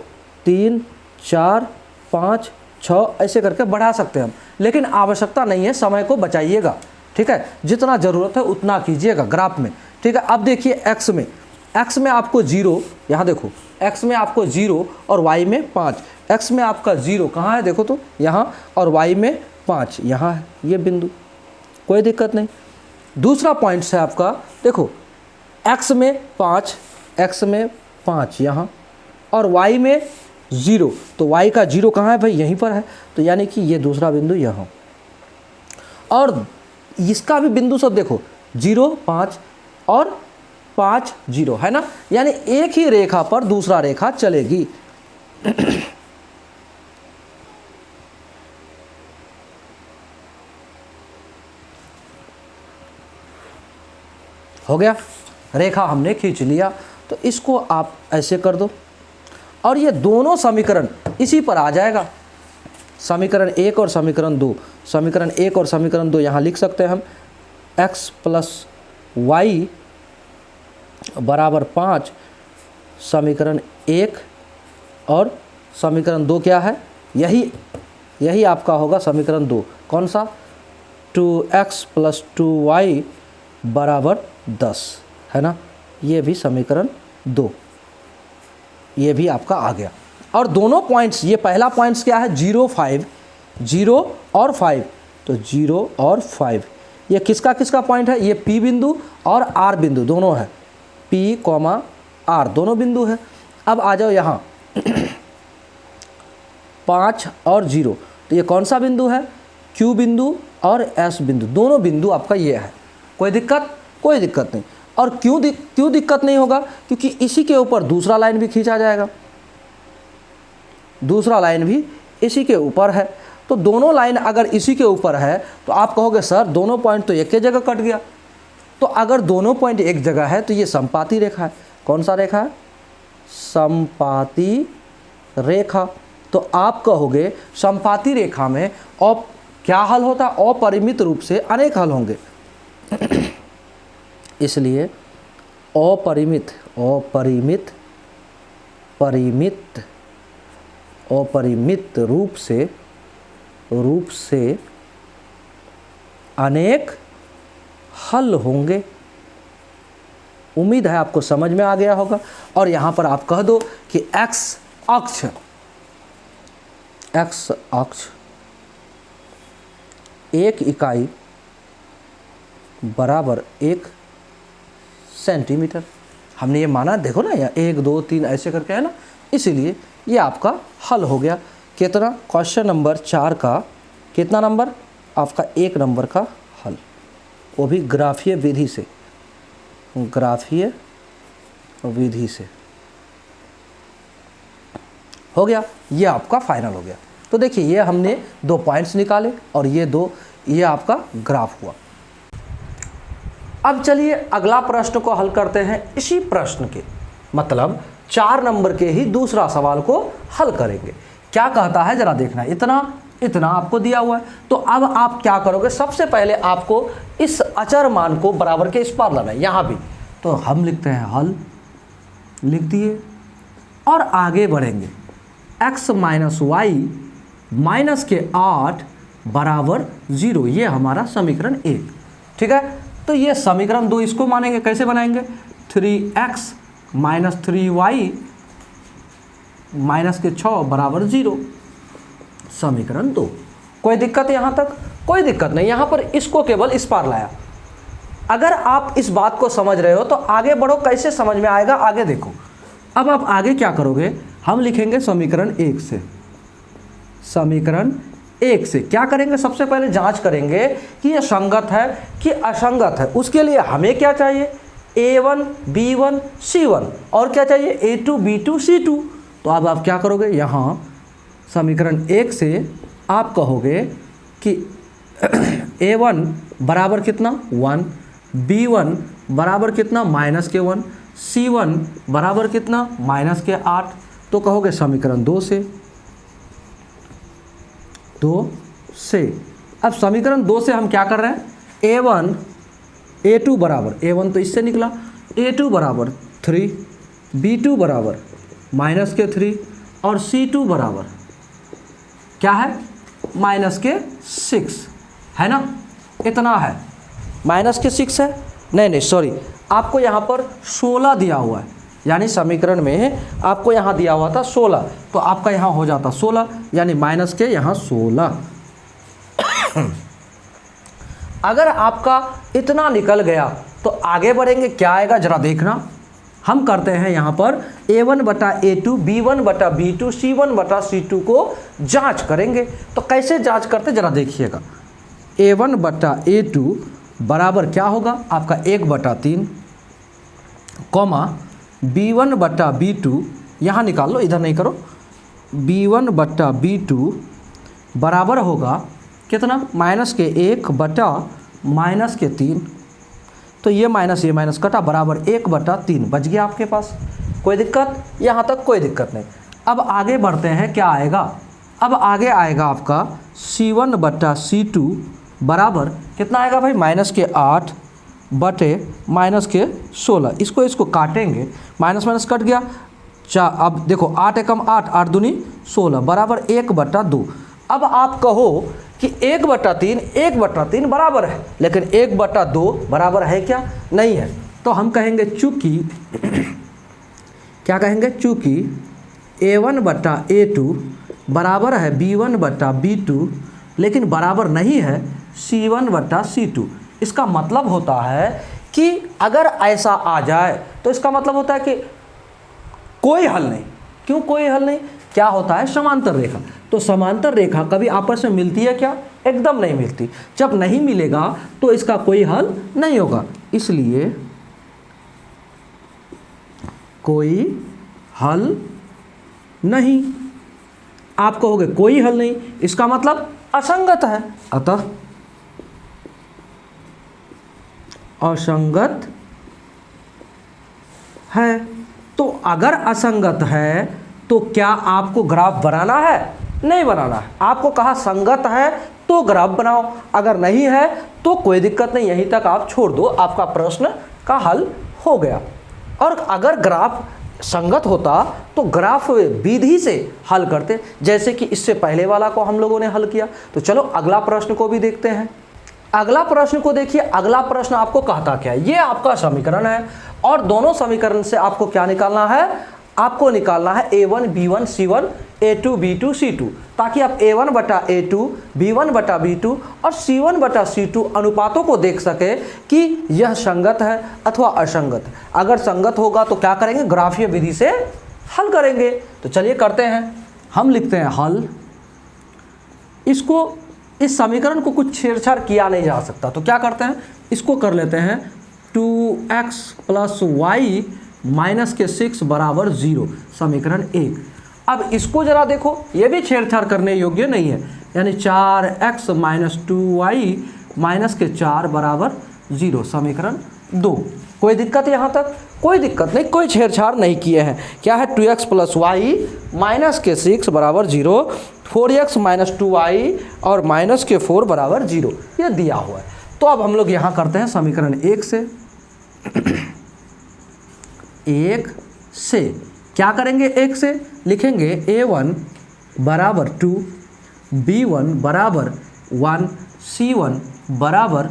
3 4 5 6 ऐसे करके बढ़ा सकते हैं हम, लेकिन आवश्यकता नहीं है, समय को बचाइएगा, ठीक है। जितना ज़रूरत है उतना कीजिएगा ग्राफ में, ठीक है। अब देखिए x में आपको 0, यहाँ देखो x में आपको 0 और y में 5, x में आपका 0 कहाँ है, देखो तो यहाँ, और y में 5 यहाँ है, ये बिंदु, कोई दिक्कत नहीं। दूसरा पॉइंट है आपका, देखो x में 5 यहाँ और y में 0, तो y का 0 कहाँ है भाई, यहीं पर है, तो यानी कि ये दूसरा बिंदु यहाँ। और इसका भी बिंदु सब देखो 0 5 और 5 0, है ना, यानी एक ही रेखा पर दूसरा रेखा चलेगी। हो गया, रेखा हमने खींच लिया, तो इसको आप ऐसे कर दो और ये दोनों समीकरण इसी पर आ जाएगा, समीकरण 1 और समीकरण 2। समीकरण 1 और समीकरण 2 यहाँ लिख सकते हैं हम, x प्लस वाई बराबर 5, समीकरण 1 और समीकरण 2 क्या है, यही आपका होगा समीकरण 2। कौन सा, 2x प्लस 2y बराबर 10, है ना। ये भी समीकरण 2, ये भी आपका आ गया। और दोनों पॉइंट्स, ये पहला पॉइंट्स क्या है 0 5, 0 और 5, तो 0 और 5 ये किसका किसका पॉइंट है, ये P बिंदु और R बिंदु दोनों है, P, R दोनों बिंदु है। अब आ जाओ यहाँ 5 और 0, तो ये कौन सा बिंदु है, Q बिंदु और S बिंदु, दोनों बिंदु आपका ये है। कोई दिक्कत, कोई दिक्कत नहीं। और क्यों दिक्कत नहीं होगा, क्योंकि इसी के ऊपर दूसरा लाइन भी खींचा जाएगा, दूसरा लाइन भी इसी के ऊपर है। तो दोनों लाइन अगर इसी के ऊपर है तो आप कहोगे सर दोनों पॉइंट तो एक ही जगह कट गया। तो अगर दोनों पॉइंट एक जगह है तो ये समपाती रेखा है। कौन सा रेखा है, समपाती रेखा। तो आप कहोगे समपाती रेखा में क्या हल होता है, अपरिमित रूप से अनेक हल होंगे। इसलिए अपरिमित रूप से अनेक हल होंगे। उम्मीद है आपको समझ में आ गया होगा। और यहाँ पर आप कह दो कि x अक्ष 1 इकाई बराबर 1 सेंटीमीटर। हमने ये माना, देखो ना यहाँ 1 2 3 ऐसे करके है ना, इसीलिए ये आपका हल हो गया। कितना, क्वेश्चन नंबर 4 का कितना नंबर, आपका 1 नंबर का हल, वो भी ग्राफीय विधि से, ग्राफीय विधि से हो गया। ये आपका फाइनल हो गया। तो देखिए ये हमने 2 पॉइंट्स निकाले और ये आपका ग्राफ हुआ। अब चलिए अगला प्रश्न को हल करते हैं। इसी प्रश्न के मतलब 4 नंबर के ही दूसरा सवाल को हल करेंगे। क्या कहता है जरा देखना, इतना आपको दिया हुआ है। तो अब आप क्या करोगे, सबसे पहले आपको इस अचर मान को बराबर के इस पार लाना है, यहाँ भी। तो हम लिखते हैं हल, लिख दिए और आगे बढ़ेंगे। x माइनस वाई माइनस के 8 बराबर 0, ये हमारा समीकरण 1, ठीक है। तो ये समीकरण 2 इसको मानेंगे, कैसे बनाएंगे, 3x माइनस 3y माइनस के 6 बराबर 0, समीकरण 2। कोई दिक्कत यहाँ तक, कोई दिक्कत नहीं। यहाँ पर इसको केवल इस पार लाया। अगर आप इस बात को समझ रहे हो तो आगे बढ़ो, कैसे समझ में आएगा आगे देखो। अब आप आगे क्या करोगे, हम लिखेंगे समीकरण 1 से। समीकरण 1 से क्या करेंगे, सबसे पहले जांच करेंगे कि यह संगत है कि असंगत है। उसके लिए हमें क्या चाहिए, A1 B1 C1 और क्या चाहिए A2 B2 C2। तो अब आप क्या करोगे, यहाँ समीकरण 1 से आप कहोगे कि A1 बराबर कितना 1, B1 बराबर कितना माइनस के 1, C1 बराबर कितना माइनस के 8। तो कहोगे समीकरण 2 से। अब समीकरण 2 से हम क्या कर रहे हैं, A1 A2 बराबर, A1 तो इससे निकला, A2 बराबर 3, B2 बराबर माइनस के 3 और C2 बराबर क्या है माइनस के 6, है ना। इतना है, माइनस के 6 है, नहीं सॉरी, आपको यहाँ पर 16 दिया हुआ है, यानी समीकरण में आपको यहाँ दिया हुआ था 16, तो आपका यहाँ हो जाता 16, यानी माइनस के यहाँ 16। अगर आपका इतना निकल गया तो आगे बढ़ेंगे, क्या आएगा जरा देखना। हम करते हैं यहाँ पर A1 बटा A2 B1 बटा B2 C1 बटा C2 को जांच करेंगे। तो कैसे जांच करते जरा देखिएगा। A1 बटा A2 बराबर क्या होगा आपका 1 बटा 3 कॉमा B1 बटा B2, यहाँ निकाल लो, इधर नहीं करो। B1 बटा B2 बराबर होगा कितना, माइनस के 1 बटा माइनस के 3। तो ये माइनस कटा, बराबर 1 बटा 3 बच गया आपके पास। कोई दिक्कत, यहाँ तक कोई दिक्कत नहीं। अब आगे बढ़ते हैं, क्या आएगा, अब आगे आएगा आपका C1 बटा C2 बराबर कितना आएगा भाई, माइनस के 8 बटे माइनस के 16। इसको काटेंगे, माइनस माइनस कट गया। अब देखो 8 एकम 8, 8 दूनी 16 बराबर 1 बटा 2। अब आप कहो कि 1/3 बराबर है, लेकिन 1/2 बराबर है क्या? नहीं है। तो हम कहेंगे चूंकि क्या कहेंगे? चूंकि A1/A2 बराबर है B1/B2 लेकिन बराबर नहीं है C1/C2। इसका मतलब होता है कि अगर ऐसा आ जाए तो इसका मतलब होता है कि कोई हल नहीं। क्यों कोई हल नहीं? क्या होता है? समांतर रेखा। तो समांतर रेखा कभी आपस में मिलती है क्या? एकदम नहीं मिलती। जब नहीं मिलेगा तो इसका कोई हल नहीं होगा, इसलिए कोई हल नहीं। आप कहोगे कोई हल नहीं, इसका मतलब असंगत है, अतः असंगत है। तो अगर असंगत है तो क्या आपको ग्राफ बनाना है? नहीं बनाना है। आपको कहा संगत है तो ग्राफ बनाओ, अगर नहीं है तो कोई दिक्कत नहीं, यहीं तक आप छोड़ दो, आपका प्रश्न का हल हो गया। और अगर ग्राफ संगत होता तो ग्राफ विधि से हल करते, जैसे कि इससे पहले वाला को हम लोगों ने हल किया। तो चलो अगला प्रश्न को भी देखते हैं। अगला प्रश्न को देखिए। अगला प्रश्न आपको कहता क्या है? ये आपका समीकरण है और दोनों समीकरण से आपको क्या निकालना है? आपको निकालना है A1 B1 C1 A2 B2 C2, ताकि आप A1/A2 B1/B2 और C1/C2 अनुपातों को देख सके कि यह संगत है अथवा असंगत है। अगर संगत होगा तो क्या करेंगे? ग्राफीय विधि से हल करेंगे। तो चलिए करते हैं। हम लिखते हैं हल। इसको, इस समीकरण को कुछ छेड़छाड़ किया नहीं जा सकता, तो क्या करते हैं? इसको कर लेते हैं 2x + y - 6 = 0, समीकरण 1। अब इसको जरा देखो, ये भी छेड़छाड़ करने योग्य नहीं है, यानी 4x - 2y - 4 = 0, समीकरण 2। कोई दिक्कत यहाँ तक? कोई दिक्कत नहीं, कोई छेड़छाड़ नहीं किए हैं। क्या है? 2x + y - 6 = 0, 4x - 2y और -4 = 0, ये दिया हुआ है। तो अब हम लोग यहाँ करते हैं समीकरण 1 से। 1 से क्या करेंगे? 1 से लिखेंगे A1 = 2 B1 = 1 C1 =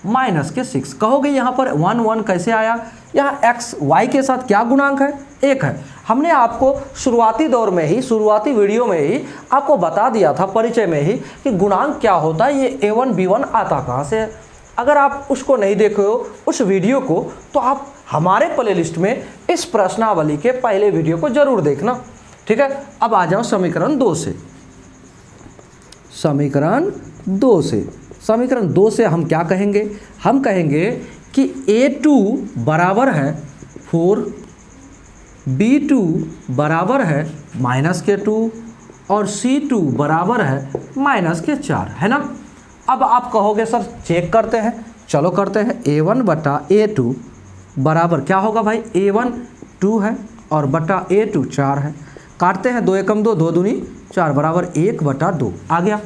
-6। कहोगे यहाँ पर 1 1 कैसे आया? यहाँ x y के साथ क्या गुणांक है? 1 है। हमने आपको शुरुआती दौर में ही, शुरुआती वीडियो में ही आपको बता दिया था, परिचय में ही, कि गुणांक क्या होता है, ये A1 B1 आता कहाँ से है। अगर आप उसको नहीं देखे हो उस वीडियो को, तो आप हमारे प्ले लिस्ट में इस प्रश्नावली के पहले वीडियो को जरूर देखना, ठीक है। अब आ जाओ समीकरण 2 से। समीकरण 2 से, समीकरण 2 से हम क्या कहेंगे? हम कहेंगे कि A2 बराबर है 4, B2 बराबर है -2 और C2 बराबर है -4, है ना। अब आप कहोगे सर चेक करते हैं, चलो करते हैं। A1/A2 बराबर क्या होगा भाई? A1 2 है और बटा A2 4 है। काटते हैं, 2 एकम 2, 2 दूनी 4 बराबर 1/2 आ गया,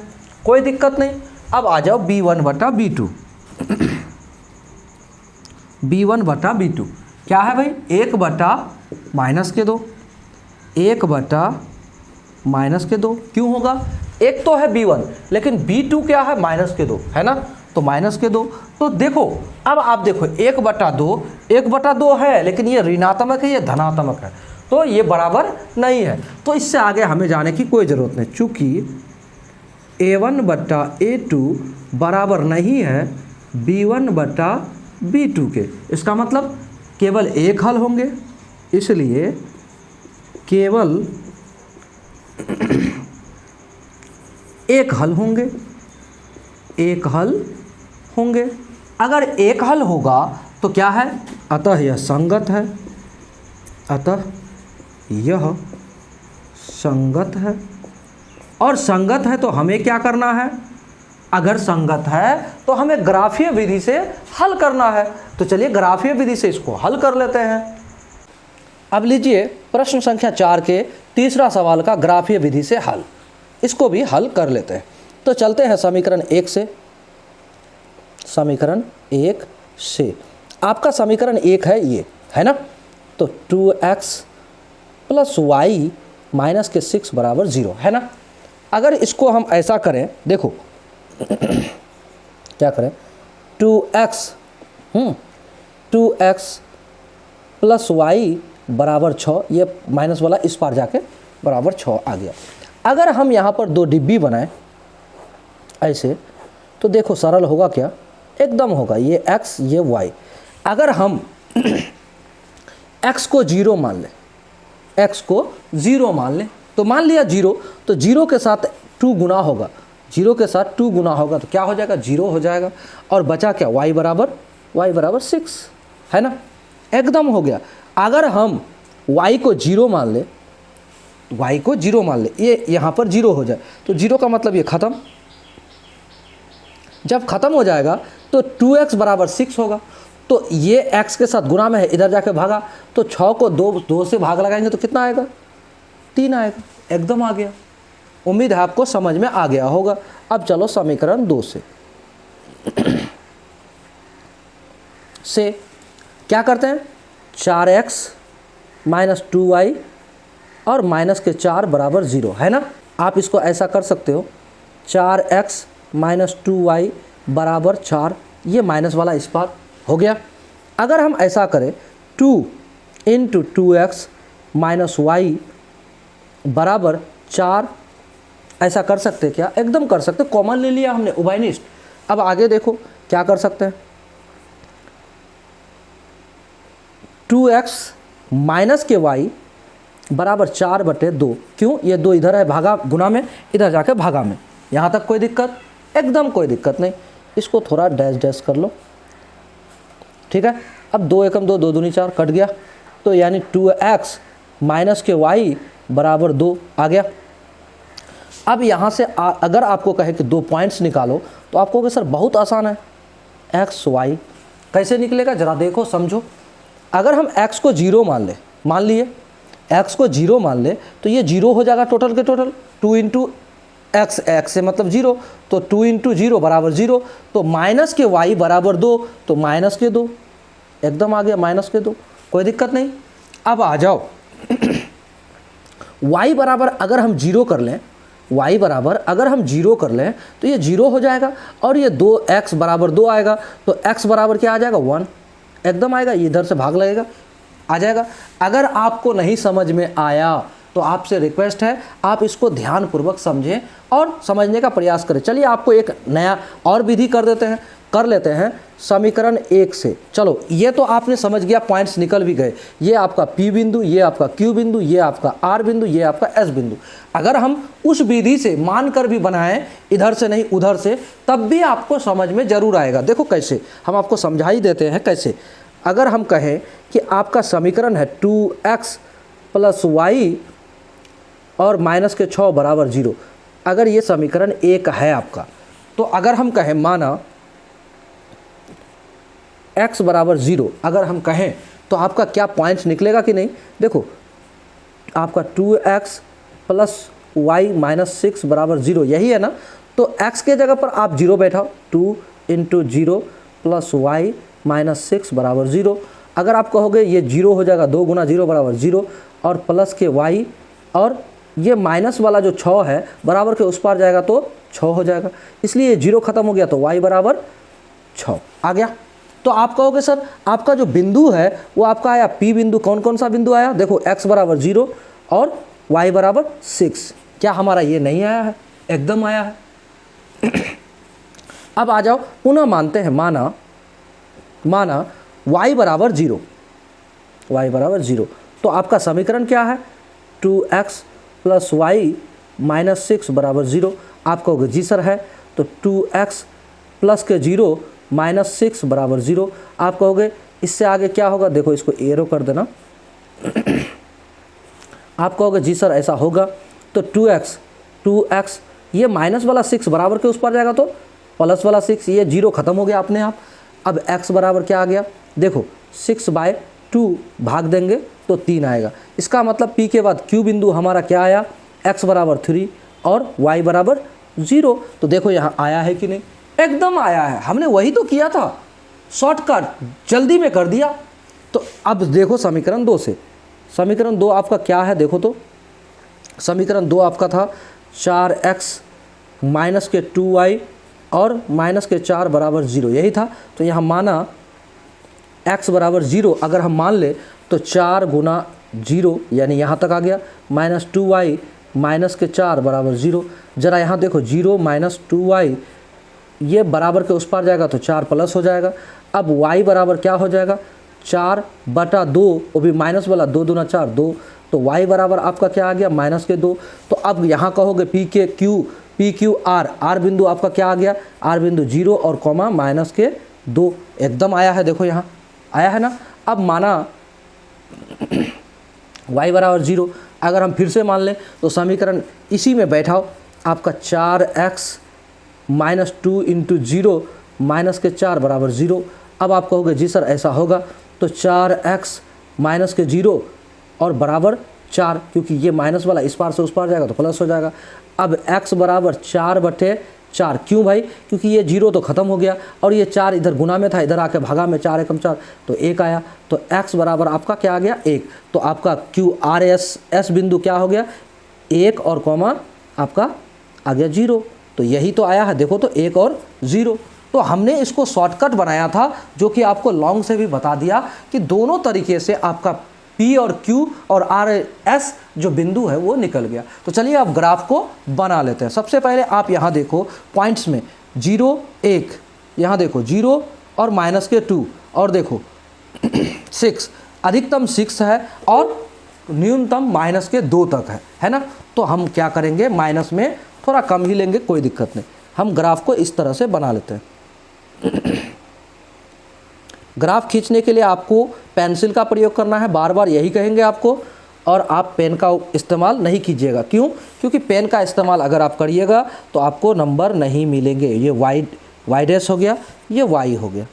कोई दिक्कत नहीं। अब आ जाओ B1/B2। B1/B2 क्या है भाई? 1/-2, 1/-2 क्यों होगा? एक तो है B1 लेकिन B2 क्या है? -2, है ना। तो -2, तो देखो, अब आप देखो 1/2 है, लेकिन ये ऋणात्मक है, ये धनात्मक है, तो ये बराबर नहीं है। तो इससे आगे हमें जाने की कोई ज़रूरत नहीं, चूँकि A1/A2 बराबर नहीं है B1/B2 के। इसका मतलब केवल एक हल होंगे, इसलिए केवल एक हल होंगे, एक हल होंगे। अगर एक हल होगा तो क्या है? अतः यह संगत है, अतः यह संगत है। और संगत है तो हमें क्या करना है? अगर संगत है तो हमें ग्राफीय विधि से हल करना है। तो चलिए ग्राफीय विधि से इसको हल कर लेते हैं। अब लीजिए प्रश्न संख्या 4 के तीसरा सवाल का ग्राफीय विधि से हल, इसको भी हल कर लेते हैं। तो चलते हैं समीकरण 1 से। समीकरण 1 से आपका समीकरण 1 है ये, है ना। तो 2x + y - 6 = 0, है ना। अगर इसको हम ऐसा करें, देखो क्या करें, 2x 2x प्लस वाई बराबर 6, ये माइनस वाला इस पार जाके बराबर 6 आ गया। अगर हम यहाँ पर दो डिब्बी बनाएं ऐसे, तो देखो सरल होगा क्या, एकदम होगा, ये x ये y। अगर हम x को 0 मान लें, x को 0 मान लें, तो मान लिया 0, तो 0 के साथ 2 गुना होगा, 0 के साथ 2 गुना होगा तो क्या हो जाएगा, 0 हो जाएगा। और बचा क्या, y बराबर 6, है ना, एकदम हो गया। अगर हम y को 0 मान ले, y को 0 मान ले, ये यहाँ पर 0 हो जाए, तो 0 का मतलब ये ख़त्म। जब ख़त्म हो जाएगा तो 2x बराबर 6 होगा, तो ये x के साथ गुना में है, इधर जाके भागा, तो 6 को 2 से भाग लगाएंगे तो कितना आएगा, 3 आएगा, एकदम आ गया। उम्मीद है आपको समझ में आ गया होगा। अब चलो समीकरण 2 से क्या करते हैं, 4x माइनस 2y और माइनस के 4 बराबर 0, है ना। आप इसको ऐसा कर सकते हो, 4x माइनस 2y बराबर 4, ये माइनस वाला इस पार हो गया। अगर हम ऐसा करें 2 इंटू 2x माइनस वाई बराबर 4, ऐसा कर सकते क्या, एकदम कर सकते, कॉमन ले लिया हमने, उभयनिष्ठ। अब आगे देखो क्या कर सकते हैं, 2x माइनस के y बराबर 4/2, क्यों, ये 2 इधर है भागा गुना में, इधर जाके भागा में, यहाँ तक कोई दिक्कत, एकदम कोई दिक्कत नहीं। इसको थोड़ा डैश डैश कर लो, ठीक है। अब 2 एकम 2, 2 दूनी 4 कट गया, तो यानी 2x माइनस के y बराबर 2 आ गया। अब यहाँ से अगर आपको कहे कि 2 पॉइंट्स निकालो, तो आपको कहे सर बहुत आसान है, x y कैसे निकलेगा, ज़रा देखो समझो। अगर हम x को 0 मान लिए x को 0 मान ले, तो ये 0 हो जाएगा टोटल के टोटल, 2 इंटू x, x से मतलब 0, तो 2 इंटू 0 बराबर 0, तो माइनस के y बराबर 2, तो माइनस के 2, एकदम आ गया माइनस के 2, कोई दिक्कत नहीं। अब आ जाओ y बराबर अगर हम 0 कर लें, y बराबर अगर हम 0 कर लें तो ये 0 हो जाएगा, और ये 2x बराबर 2 आएगा, तो x बराबर क्या आ जाएगा, 1, एकदम आएगा, ये इधर से भाग लगेगा, आ जाएगा। अगर आपको नहीं समझ में आया तो आपसे रिक्वेस्ट है, आप इसको ध्यानपूर्वक समझें और समझने का प्रयास करें। चलिए आपको एक नया और विधि कर लेते हैं समीकरण 1 से। चलो ये तो आपने समझ गया, पॉइंट्स निकल भी गए, ये आपका P बिंदु, ये आपका Q बिंदु, ये आपका R बिंदु, ये आपका S बिंदु। अगर हम उस विधि से मानकर भी बनाएं, इधर से नहीं उधर से, तब भी आपको समझ में ज़रूर आएगा। देखो कैसे, हम आपको समझा ही देते हैं कैसे। अगर हम कहें कि आपका समीकरण है 2x प्लस वाई और माइनस के 6 बराबर 0, अगर ये समीकरण 1 है आपका, तो अगर हम कहें माना x बराबर 0, अगर हम कहें तो आपका क्या पॉइंट्स निकलेगा कि नहीं, देखो आपका 2x प्लस वाई माइनस 6 बराबर 0, यही है ना। तो x के जगह पर आप 0 बैठाओ, 2 इंटू 0 प्लस वाई माइनस 6 बराबर 0। अगर आप कहोगे ये 0 हो जाएगा, 2 गुना 0 बराबर 0, और प्लस के y, और ये माइनस वाला जो 6 है बराबर के उस पार जाएगा तो 6 हो जाएगा, इसलिए ये 0 खत्म हो गया, तो y बराबर 6 आ गया। तो आप कहोगे सर आपका जो बिंदु है वो आपका आया P बिंदु, कौन कौन सा बिंदु आया, देखो x बराबर 0 और y बराबर 6, क्या हमारा ये नहीं आया है, एकदम आया है। अब आ जाओ पुनः मानते हैं, माना y बराबर 0, y बराबर 0, तो आपका समीकरण क्या है, 2x प्लस वाई माइनस 6 बराबर 0। आप कहोगे जी सर है, तो 2x प्लस के 0 माइनस 6 बराबर 0। आप कहोगे इससे आगे क्या होगा, देखो इसको एरो कर देना। आप कहोगे जी सर ऐसा होगा, तो 2x ये माइनस वाला 6 बराबर के उस पर जाएगा तो प्लस वाला 6, ये 0 खत्म हो गया अपने आप। अब x बराबर क्या आ गया, देखो 6/2 भाग देंगे तो 3 आएगा। इसका मतलब P के बाद Q बिंदु हमारा क्या आया, x बराबर 3 और y बराबर 0। तो देखो यहाँ आया है कि नहीं, एकदम आया है, हमने वही तो किया था, शॉर्टकट जल्दी में कर दिया। तो अब देखो समीकरण 2 से, समीकरण 2 आपका क्या है, देखो तो समीकरण 2 आपका था 4x माइनस के 2y और माइनस के 4 बराबर 0, यही था। तो यहाँ माना x बराबर 0 अगर हम मान ले तो 4 गुना 0 यानी यहाँ तक आ गया, माइनस 2y माइनस के 4 बराबर 0। ज़रा यहाँ देखो 0 माइनस 2y ये बराबर के उस पार जाएगा तो 4 प्लस हो जाएगा। अब y बराबर क्या हो जाएगा, 4/2, वो भी माइनस वाला, 2 दूना 4 2, तो y बराबर आपका क्या आ गया, माइनस के 2। तो अब यहाँ कहोगे पी क्यू आर बिंदु आपका क्या आ गया, आर बिंदु 0 और कॉमा माइनस के 2, एकदम आया है, देखो यहाँ आया है ना। अब माना y बराबर 0, अगर हम फिर से मान लें तो समीकरण इसी में बैठाओ, आपका 4x माइनस 2 इंटू 0 माइनस के 4 बराबर 0। अब आप कहोगे जी सर ऐसा होगा, तो 4x माइनस के 0 और बराबर 4, क्योंकि ये माइनस वाला इस पार से उस पार जाएगा तो प्लस हो जाएगा। अब x बराबर 4/4, क्यों भाई, क्योंकि ये 0 तो ख़त्म हो गया और ये 4 इधर गुना में था, इधर आके भागा में 4 एकम 4 तो 1 आया, तो x बराबर आपका क्या आ गया 1। तो आपका QRS बिंदु क्या हो गया 1 और कॉमा आपका आ गया 0, तो यही तो आया है, देखो तो 1 और 0। तो हमने इसको शॉर्टकट बनाया था, जो कि आपको लॉन्ग से भी बता दिया कि दोनों तरीके से आपका P और Q और RS जो बिंदु है वो निकल गया। तो चलिए अब ग्राफ को बना लेते हैं। सबसे पहले आप यहाँ देखो पॉइंट्स में 0 1, यहाँ देखो 0 और माइनस के 2 और देखो 6, अधिकतम 6 है और न्यूनतम माइनस के 2 तक है ना। तो हम क्या करेंगे, माइनस में थोड़ा कम ही लेंगे, कोई दिक्कत नहीं। हम ग्राफ को इस तरह से बना लेते हैं। ग्राफ खींचने के लिए आपको पेंसिल का प्रयोग करना है, बार बार यही कहेंगे आपको, और आप पेन का इस्तेमाल नहीं कीजिएगा। क्यों, क्योंकि पेन का इस्तेमाल अगर आप करिएगा तो आपको नंबर नहीं मिलेंगे। ये वाई डैश हो गया, ये वाई हो गया,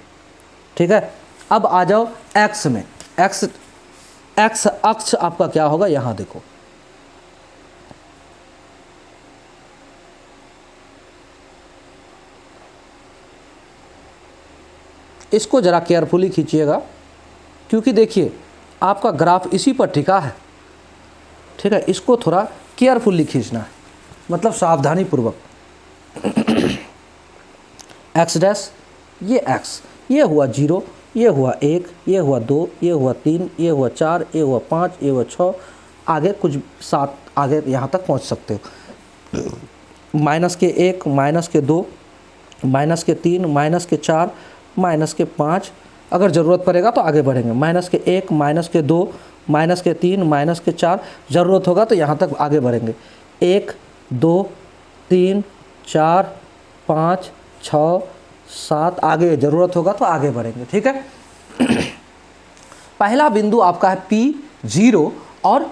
ठीक है। अब आ जाओ एक्स में, एक्स अक्ष आपका क्या होगा, यहाँ देखो इसको ज़रा केयरफुली खींचिएगा, क्योंकि देखिए आपका ग्राफ इसी पर टिका है, ठीक है। इसको थोड़ा केयरफुली खींचना है, मतलब सावधानी पूर्वक। एक्स डैश, ये एक्स, ये हुआ 0, ये हुआ 1, ये हुआ 2, ये हुआ 3, ये हुआ 4, ये हुआ 5, ये हुआ 6, आगे कुछ 7 आगे यहाँ तक पहुँच सकते हो। माइनस के 1, माइनस के 2, माइनस के 3, माइनस के 4, माइनस के 5, अगर ज़रूरत पड़ेगा तो आगे बढ़ेंगे। माइनस के 1, माइनस के 2, माइनस के 3, माइनस के 4, ज़रूरत होगा तो यहाँ तक आगे बढ़ेंगे। 1 2 3 4 5 6 7, आगे ज़रूरत होगा तो आगे बढ़ेंगे, ठीक है। पहला बिंदु आपका है P0 और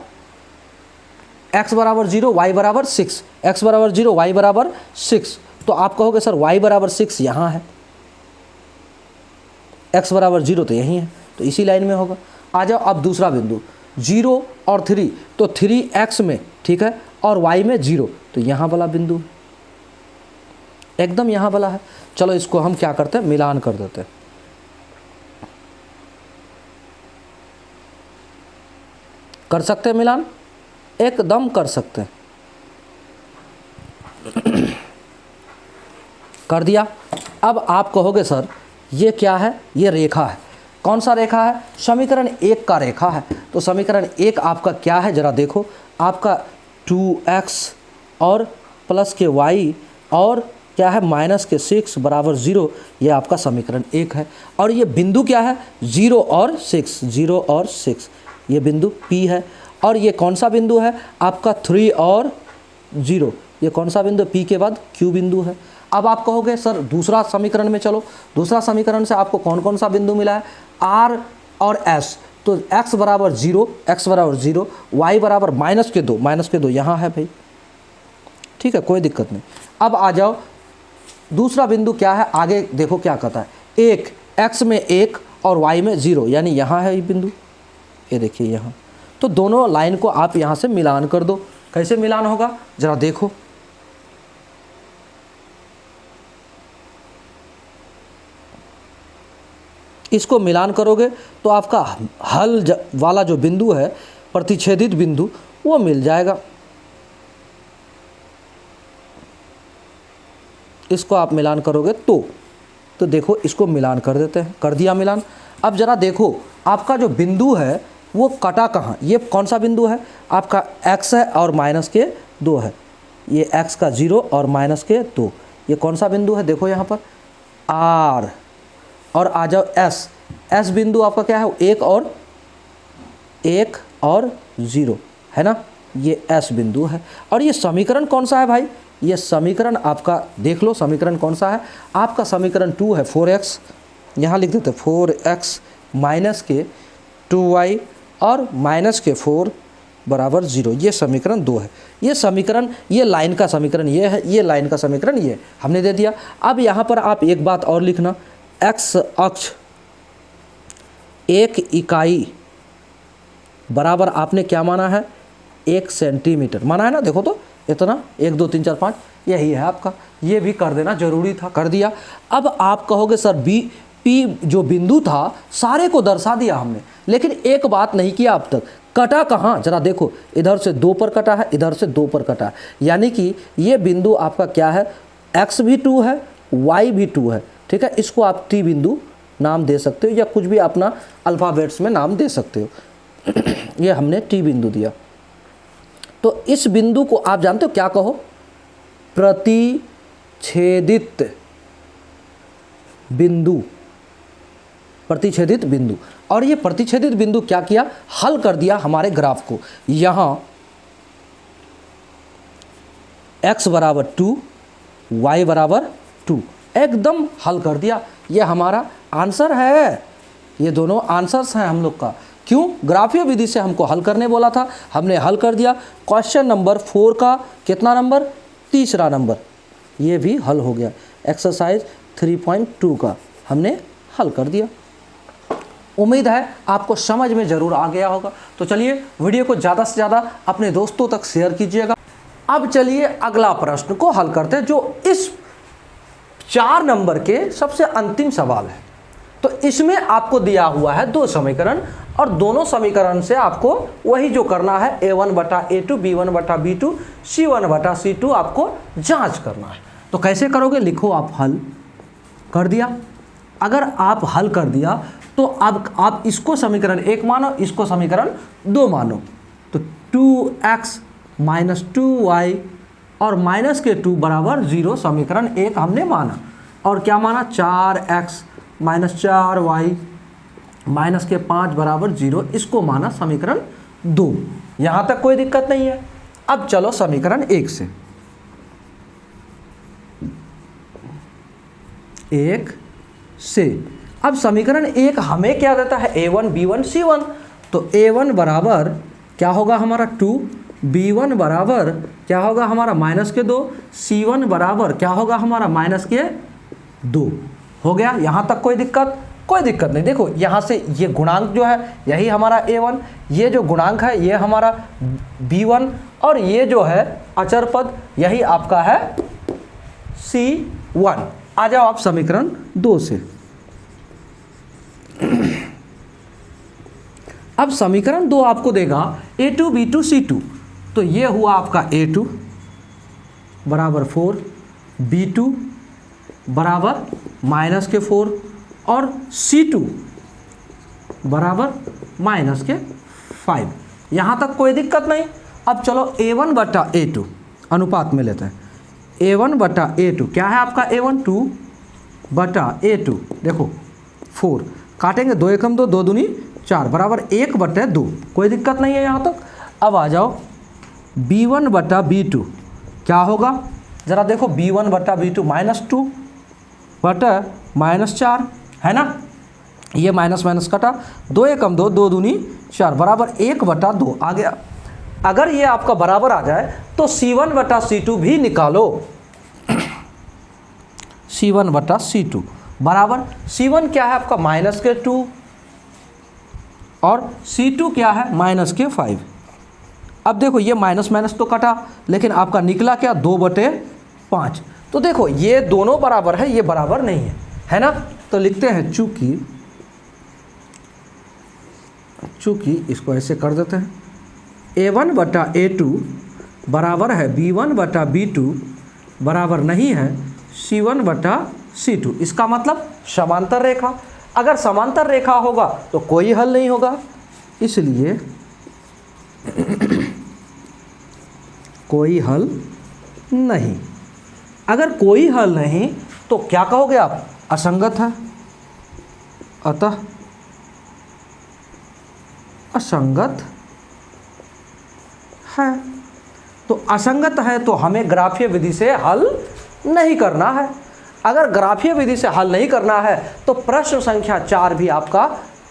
x बराबर 0 y बराबर 6, x बराबर 0 y बराबर 6। तो आप कहोगे सर y बराबर 6 यहाँ है, x बराबर 0 तो यहीं है, तो इसी लाइन में होगा। आ जाओ अब दूसरा बिंदु 0 और 3, तो 3x में, ठीक है, और y में 0, तो यहाँ वाला बिंदु एकदम यहाँ वाला है। चलो इसको हम क्या करते हैं, मिलान कर देते हैं। कर सकते हैं मिलान, एकदम कर सकते हैं। कर दिया। अब आप कहोगे सर ये क्या है, ये रेखा है। कौन सा रेखा है, समीकरण 1 का रेखा है। तो समीकरण 1 आपका क्या है, ज़रा देखो, आपका 2x और प्लस के y और क्या है माइनस के 6 बराबर 0, ये आपका समीकरण 1 है। और ये बिंदु क्या है, 0 और 6, 0 और 6, ये बिंदु P है। और ये कौन सा बिंदु है आपका 3 और 0, ये कौन सा बिंदु, P के बाद Q बिंदु है। अब आप कहोगे सर दूसरा समीकरण में चलो, दूसरा समीकरण से आपको कौन कौन सा बिंदु मिला है, R और S। तो x बराबर 0, x बराबर 0, y बराबर माइनस के 2 यहाँ है भाई, ठीक है, कोई दिक्कत नहीं। अब आ जाओ दूसरा बिंदु क्या है, आगे देखो क्या कहता है, 1, x में 1 और y में 0, यानी यहाँ है ये बिंदु, ये देखिए यहाँ। तो दोनों लाइन को आप यहाँ से मिलान कर दो। कैसे मिलान होगा ज़रा देखो, इसको मिलान करोगे तो आपका हल वाला जो बिंदु है, प्रतिच्छेदित बिंदु, वो मिल जाएगा। इसको आप मिलान करोगे तो देखो इसको मिलान कर देते हैं, कर दिया मिलान। अब ज़रा देखो आपका जो बिंदु है वो कटा कहाँ, ये कौन सा बिंदु है आपका, x है और -2 है, ये x का 0 और -2, ये कौन सा बिंदु है देखो यहाँ पर R, और आ जाओ S बिंदु आपका क्या है, 1 और 0 है ना, ये S बिंदु है। और ये समीकरण कौन सा है भाई, ये समीकरण आपका देख लो, समीकरण कौन सा है आपका, समीकरण 2 है, 4x यहाँ लिख देते 4x - 2y और -4 = 0, ये समीकरण 2 है। ये समीकरण, ये लाइन का समीकरण ये है, ये लाइन का समीकरण ये हमने दे दिया। अब यहाँ पर आप एक बात और लिखना, x अक्ष 1 इकाई बराबर आपने क्या माना है, 1 सेंटीमीटर माना है ना, देखो तो इतना 1 2 3 4 5 यही है आपका, ये भी कर देना जरूरी था, कर दिया। अब आप कहोगे सर P जो बिंदु था सारे को दर्शा दिया हमने, लेकिन एक बात नहीं किया अब तक, कटा कहाँ, जरा देखो इधर से 2 पर कटा है, इधर से 2 पर कटा है, यानी कि ये बिंदु आपका क्या है, x भी 2 है, y भी 2 है, ठीक है। इसको आप T बिंदु नाम दे सकते हो या कुछ भी अपना अल्फ़ाबेट्स में नाम दे सकते हो। ये हमने T बिंदु दिया। तो इस बिंदु को आप जानते हो क्या कहो, प्रतिच्छेदित बिंदु, प्रतिच्छेदित बिंदु। और ये प्रतिच्छेदित बिंदु क्या किया, हल कर दिया हमारे ग्राफ को। यहाँ x = 2 y = 2 एकदम हल कर दिया, ये हमारा आंसर है, ये दोनों आंसर्स हैं हम लोग का। क्यों, ग्राफीय विधि से हमको हल करने बोला था, हमने हल कर दिया। क्वेश्चन नंबर 4 का कितना नंबर, तीसरा नंबर, ये भी हल हो गया। एक्सरसाइज 3.2 का हमने हल कर दिया। उम्मीद है आपको समझ में ज़रूर आ गया होगा। तो चलिए वीडियो को ज़्यादा से ज़्यादा अपने दोस्तों तक शेयर कीजिएगा। अब चलिए अगला प्रश्न को हल करते हैं, जो इस 4 नंबर के सबसे अंतिम सवाल है। तो इसमें आपको दिया हुआ है 2 समीकरण, और दोनों समीकरण से आपको वही जो करना है, A1/A2 B1/B2 C1/C2 आपको जांच करना है। तो कैसे करोगे, लिखो आप हल कर दिया। अगर आप हल कर दिया तो अब आप इसको समीकरण 1 मानो, इसको समीकरण 2 मानो। तो 2x - 2y और -2 = 0 समीकरण 1 हमने माना। और क्या माना, 4x - 4y -5 = 0, इसको माना समीकरण 2। यहाँ तक कोई दिक्कत नहीं है। अब चलो समीकरण 1 से, 1 से अब समीकरण 1 हमें क्या देता है, A1 B1 C1। तो A1 बराबर क्या होगा हमारा 2, B1 बराबर क्या होगा हमारा -2, C1 बराबर क्या होगा हमारा -2। हो गया, यहाँ तक कोई दिक्कत नहीं। देखो यहाँ से ये गुणांक जो है यही हमारा A1, ये जो गुणांक है ये हमारा B1, और ये जो है अचर पद यही आपका है C1। आ जाओ आप समीकरण 2 से। अब समीकरण 2 आपको देगा A2 B2 C2। तो ये हुआ आपका A2 = 4, B2 बराबर -4 और C2 बराबर -5। यहाँ तक कोई दिक्कत नहीं। अब चलो A1/A2 अनुपात में लेते हैं। A1/A2 क्या है आपका, A1 2/A2, देखो 4 काटेंगे, 2 एकम 2, 2 दूनी 4 बराबर 1/2, कोई दिक्कत नहीं है यहाँ तक। अब आ जाओ B1/B2 क्या होगा, ज़रा देखो B1/B2 -2/-4 है ना, ये माइनस कटा, 2 एकम 2, 2 दूनी 4 बराबर 1/2 आ गया। अगर ये आपका बराबर आ जाए तो C1/C2 भी निकालो। C1/C2 बराबर, C1 क्या है आपका -2 और C2 क्या है -5। अब देखो ये माइनस तो कटा, लेकिन आपका निकला क्या, 2/5। तो देखो ये दोनों बराबर है, ये बराबर नहीं है ना। तो लिखते हैं चूंकि इसको ऐसे कर देते हैं, A1/A2 बराबर है B1/B2 बराबर नहीं है C1/C2। इसका मतलब समांतर रेखा। अगर समांतर रेखा होगा तो कोई हल नहीं होगा, इसलिए कोई हल नहीं। अगर कोई हल नहीं तो क्या कहोगे आप? असंगत है। अतः असंगत है। तो असंगत है तो हमें ग्राफीय विधि से हल नहीं करना है। अगर ग्राफीय विधि से हल नहीं करना है तो प्रश्न संख्या 4 भी आपका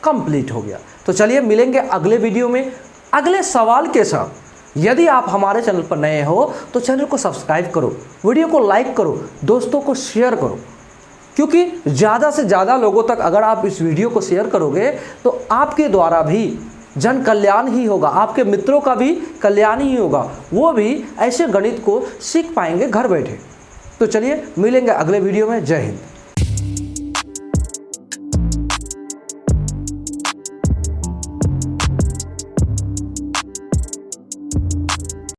कंप्लीट हो गया। तो चलिए मिलेंगे अगले वीडियो में अगले सवाल के साथ। यदि आप हमारे चैनल पर नए हो तो चैनल को सब्सक्राइब करो, वीडियो को लाइक करो, दोस्तों को शेयर करो, क्योंकि ज़्यादा से ज़्यादा लोगों तक अगर आप इस वीडियो को शेयर करोगे तो आपके द्वारा भी जन कल्याण ही होगा, आपके मित्रों का भी कल्याण ही होगा, वो भी ऐसे गणित को सीख पाएंगे घर बैठे। तो चलिए मिलेंगे अगले वीडियो में। जय हिंद।